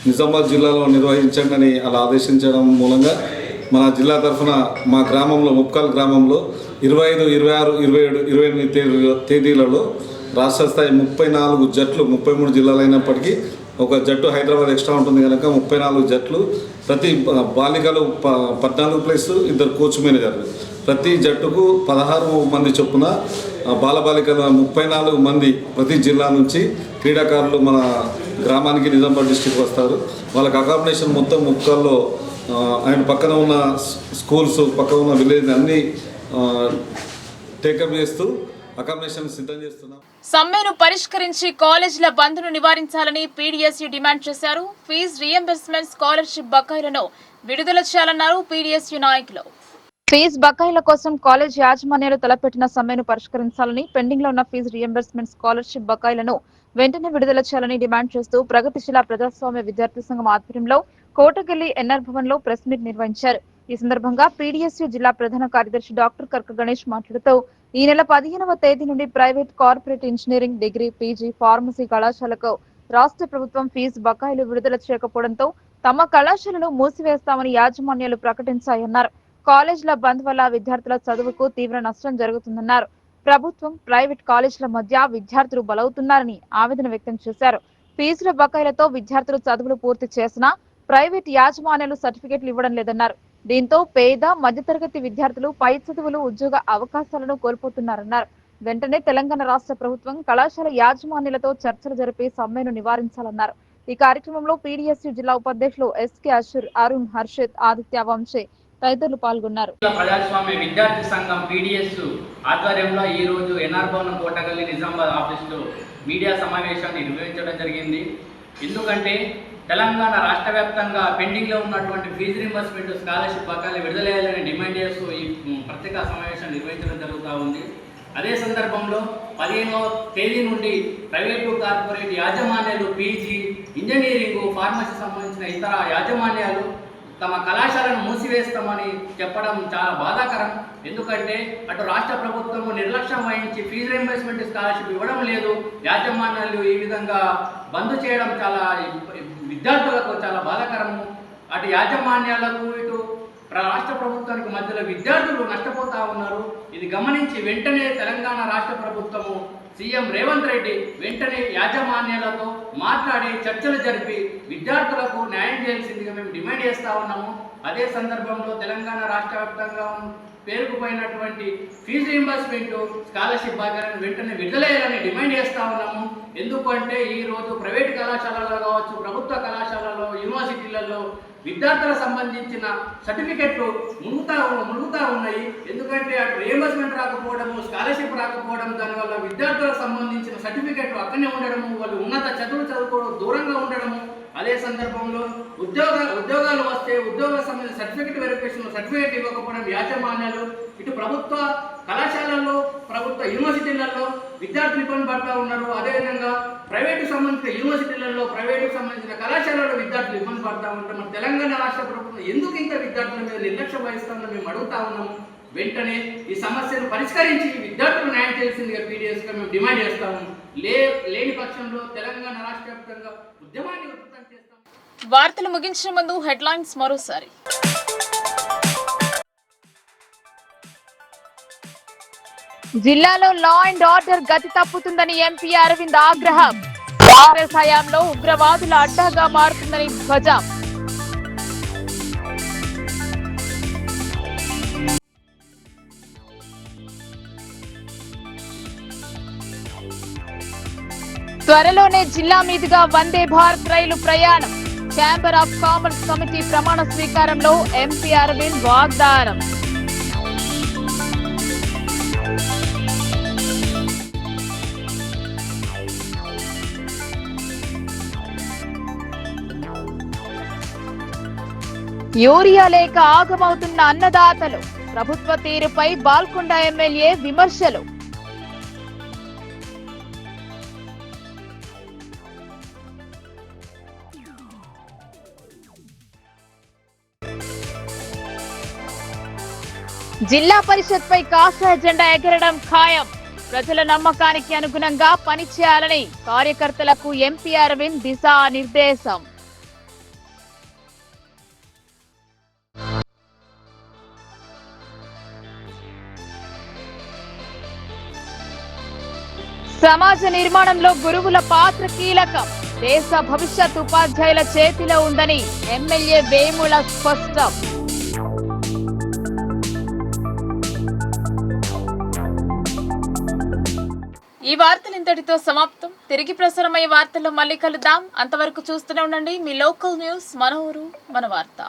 నిజామాబాద్ జిల్లాలో నిర్వహించండి అని అలా ఆదేశించడం మూలంగా మన జిల్లా తరఫున మా గ్రామంలో ముప్కాల్ గ్రామంలో 25, 26, 27, 28 తేదీలలో రాష్ట్ర స్థాయి 34 జట్లు, 33 జిల్లాలు అయినప్పటికీ ఒక జట్టు హైదరాబాద్ ఎక్స్ట్రా ఉంటుంది కనుక 34 జట్లు, ప్రతి బాలికలు 14 ప్లస్ 2 కోచ్ మేనేజర్లు, ప్రతి జట్టుకు 16 మంది చొప్పున బాలబాలికల 34 మంది ప్రతి జిల్లా నుంచి క్రీడాకారులు మన గ్రామానికి నిజామాబాద్ డిస్టిక్ వస్తారు. వాళ్ళకి అకామిడేషన్ మొత్తం ముప్కాల్లో ఆయన పక్కన ఉన్న స్కూల్స్, పక్కన ఉన్న విలేజ్ అన్నీ టేకప్ చేస్తూ అకామిడేషన్ సిద్ధం చేస్తున్నాం. సమ్మెను పరిష్కరించి కాలేజీల బంద్ను నివారించాలని పీడీఎస్యూ డిమాండ్ చేశారు. ఫీజు రీయింబర్స్మెంట్, స్కాలర్షిప్ బకాయిలను విడుదల చేయాలన్నారు పీడీఎస్యూ నాయకులు. ఫీజు బకాయిల కోసం కాలేజ్ యాజమాన్యాలు తలపెట్టిన సమ్మెను పరిష్కరించాలని, పెండింగ్ లో ఉన్న ఫీజు రీయింబర్స్మెంట్, స్కాలర్షిప్ బకాయిలను వెంటనే విడుదల చేయాలని డిమాండ్ చేస్తూ ప్రగతిశీల ప్రజాస్వామ్య విద్యార్థి సంఘం ఆధ్వర్యంలో కోటగిల్లి ఎన్ఆర్ భవన్ లో ప్రెస్ మీట్ నిర్వహించారు. ఈ సందర్భంగా పీడీఎస్యూ జిల్లా ప్రధాన కార్యదర్శి డాక్టర్ కర్క గణేష్ మాట్లాడుతూ ఈ నెల 15వ తేదీ నుండి private, corporate engineering, degree, PG, pharmacy కళాశాలకు రాష్ట్ర ప్రభుత్వం ఫీజు బకాయిలు విడుదల చేయకపోవడంతో తమ కళాశాలను మూసివేస్తామని యాజమాన్యాలు ప్రకటించాయన్నారు. కాలేజీల బంద్ వల్ల విద్యార్థుల చదువుకు తీవ్ర నష్టం జరుగుతుందన్నారు. ప్రభుత్వం, ప్రైవేట్ కాలేజీల మధ్య విద్యార్థులు బలవుతున్నారని ఆవేదన వ్యక్తం చేశారు. ఫీజుల బకాయిలతో విద్యార్థులు చదువులు పూర్తి చేసినా ప్రైవేట్ యాజమాన్యాలు సర్టిఫికెట్లు ఇవ్వడం లేదన్నారు. దీంతో పేద, మధ్యతరగతి విద్యార్థులు పై చదువులు, ఉద్యోగ అవకాశాలను కోల్పోతున్నారన్నారు. వెంటనే తెలంగాణ రాష్ట్ర ప్రభుత్వం కళాశాల యాజమాన్యాలతో చర్చలు జరిపి సమ్మెను నివారించాలన్నారు. ఈ కార్యక్రమంలో పీడీఎస్యూ జిల్లా ఉపాధ్యక్షులు ఎస్కే అషుర్, అరుణ్, హర్షిత్, ఆదిత్య, వంశీ తదితరులు పాల్గొన్నారు. ప్రజాస్వామ్య విద్యార్థి సంఘం పీడీఎస్ ఆధ్వర్యంలో ఈ రోజు ఎన్ఆర్ భవన్ కోటగల్లి నిజామాబాద్ ఆఫీసులో మీడియా సమావేశాన్ని నిర్వహించడం జరిగింది. ఎందుకంటే తెలంగాణ రాష్ట్ర వ్యాప్తంగా పెండింగ్లో ఉన్నటువంటి ఫీజు రీయింబర్స్మెంట్, స్కాలర్షిప్ బకాయిలు విడుదల చేయాలని డిమాండ్ చేస్తూ ఈ ప్రత్యేక సమావేశం నిర్వహించడం జరుగుతూ ఉంది. అదే సందర్భంలో 15వ తేదీ నుండి ప్రైవేటు, కార్పొరేట్ యాజమాన్యాలు, పీజీ, ఇంజనీరింగ్, ఫార్మసీ సంబంధించిన ఇతర యాజమాన్యాలు తమ కళాశాలను మూసివేస్తామని చెప్పడం చాలా బాధాకరం. ఎందుకంటే అటు రాష్ట్ర ప్రభుత్వము నిర్లక్ష్యం వహించి ఫీజు రీయింబర్స్మెంట్, స్కాలర్షిప్ ఇవ్వడం లేదు. యాజమాన్యాలు ఈ విధంగా బంద్ చేయడం చాలా విద్యార్థులకు చాలా బాధాకరము. అటు యాజమాన్యాలకు, ఇటు రాష్ట్ర ప్రభుత్వానికి మధ్యలో విద్యార్థులు నష్టపోతూ ఉన్నారు. ఇది గమనించి వెంటనే తెలంగాణ రాష్ట్ర ప్రభుత్వము సీఎం రేవంత్ రెడ్డి వెంటనే యాజమాన్యాలతో మాట్లాడి చర్చలు జరిపి విద్యార్థులకు న్యాయం చేయాల్సిందిగా మేము డిమాండ్ చేస్తూ ఉన్నాము. అదే సందర్భంలో తెలంగాణ రాష్ట్ర వ్యాప్తంగా పేరుకుపోయినటువంటి ఫీజు రీయింబర్స్మెంట్ స్కాలర్షిప్ భాగాలను వెంటనే విడుదలయ్యాలని డిమాండ్ చేస్తూ ఉన్నాము. ఎందుకంటే ఈరోజు ప్రైవేట్ కళాశాలలో కావచ్చు, ప్రభుత్వ కళాశాలలో, యూనివర్సిటీలలో విద్యార్థులకు సంబంధించిన సర్టిఫికెట్లు మునుగుతా ఉన్నాయి. ఎందుకంటే అటు రీయింబర్స్మెంట్ రాకపోవడము, స్కాలర్షిప్ రాకపోవడం, దానివల్ల విద్యార్థులకు సంబంధించిన సర్టిఫికెట్లు అక్కడనే ఉండడము, వాళ్ళు ఉన్నత చదువుకోవడం దూరంగా ఉండడము. అదే సందర్భంలో ఉద్యోగాలు వస్తే ఉద్యోగాలకు సంబంధించిన సర్టిఫికెట్ వెరిఫికేషన్ సర్టిఫికెట్ ఇవ్వకపోవడం యాజమాన్యాలు, ఇటు ప్రభుత్వ కళాశాలల్లో, ప్రభుత్వ యూనివర్సిటీలలో విద్యార్థులు ఇబ్బంది పడుతూ ఉన్నారు. అదేవిధంగా ప్రైవేటుకు సంబంధించిన యూనివర్సిటీలలో, ప్రైవేటుకు సంబంధించిన కళాశాలలో విద్యార్థులు ఇబ్బంది పడుతూ ఉంటారు. మన తెలంగాణ రాష్ట్ర ప్రభుత్వం ఎందుకు ఇంత విద్యార్థుల మీద నిర్లక్ష్యం వహిస్తుందో మేము అడుగుతా ఉన్నాము. వెంటనే ఈ సమస్యను పరిష్కరించి విద్యార్థులు న్యాయం చేయాల్సిందిగా పీడిఎస్గా మేము డిమాండ్ చేస్తాము. లేని పక్షంలో తెలంగాణ రాష్ట్ర వ్యాప్తంగా ఉద్యమాన్ని ఉధృతం చేస్తాం. వార్తలు ముగించే ముందు హెడ్లైన్స్ మరోసారి. జిల్లాలో లా అండ్ ఆర్డర్ గతి తప్పుతుందని ఎంపీ అరవింద్ ఆగ్రహం. కాంగ్రెస్ హయాంలో ఉగ్రవాదుల అడ్డాగా మారుతుందని ధ్వజం. త్వరలోనే జిల్లా మీదుగా వందే భారత్ రైలు ప్రయాణం. ఛాంబర్ ఆఫ్ కామర్స్ కమిటీ ప్రమాణ స్వీకారంలో ఎంపీ అరవింద్ వాగ్దానం. యూరియా లేక ఆగమవుతున్న అన్నదాతలు. ప్రభుత్వ తీరుపై బాల్కొండ ఎమ్మెల్యే విమర్శలు. జిల్లా పరిషత్ పై కాషాయ జెండా ఎగరడం ఖాయం. ప్రజల నమ్మకానికి అనుగుణంగా పనిచేయాలని కార్యకర్తలకు ఎంపీ అరవింద్ దిశా నిర్దేశం. సమాజ నిర్మాణంలో గురువుల పాత్ర కీలకం. దేశ భవిష్యత్ ఉపాధ్యాయుల చేతిలో ఉందని ఎమ్మెల్యే వేముల స్పష్టం. ఈ వార్తలు ఇంతటితో సమాప్తం. తిరిగి ప్రసారమయ్యే వార్తల్లో మళ్ళీ కలుద్దాం. అంతవరకు చూస్తూనే ఉండండి మీ లోకల్ న్యూస్. మన ఊరు మన వార్త.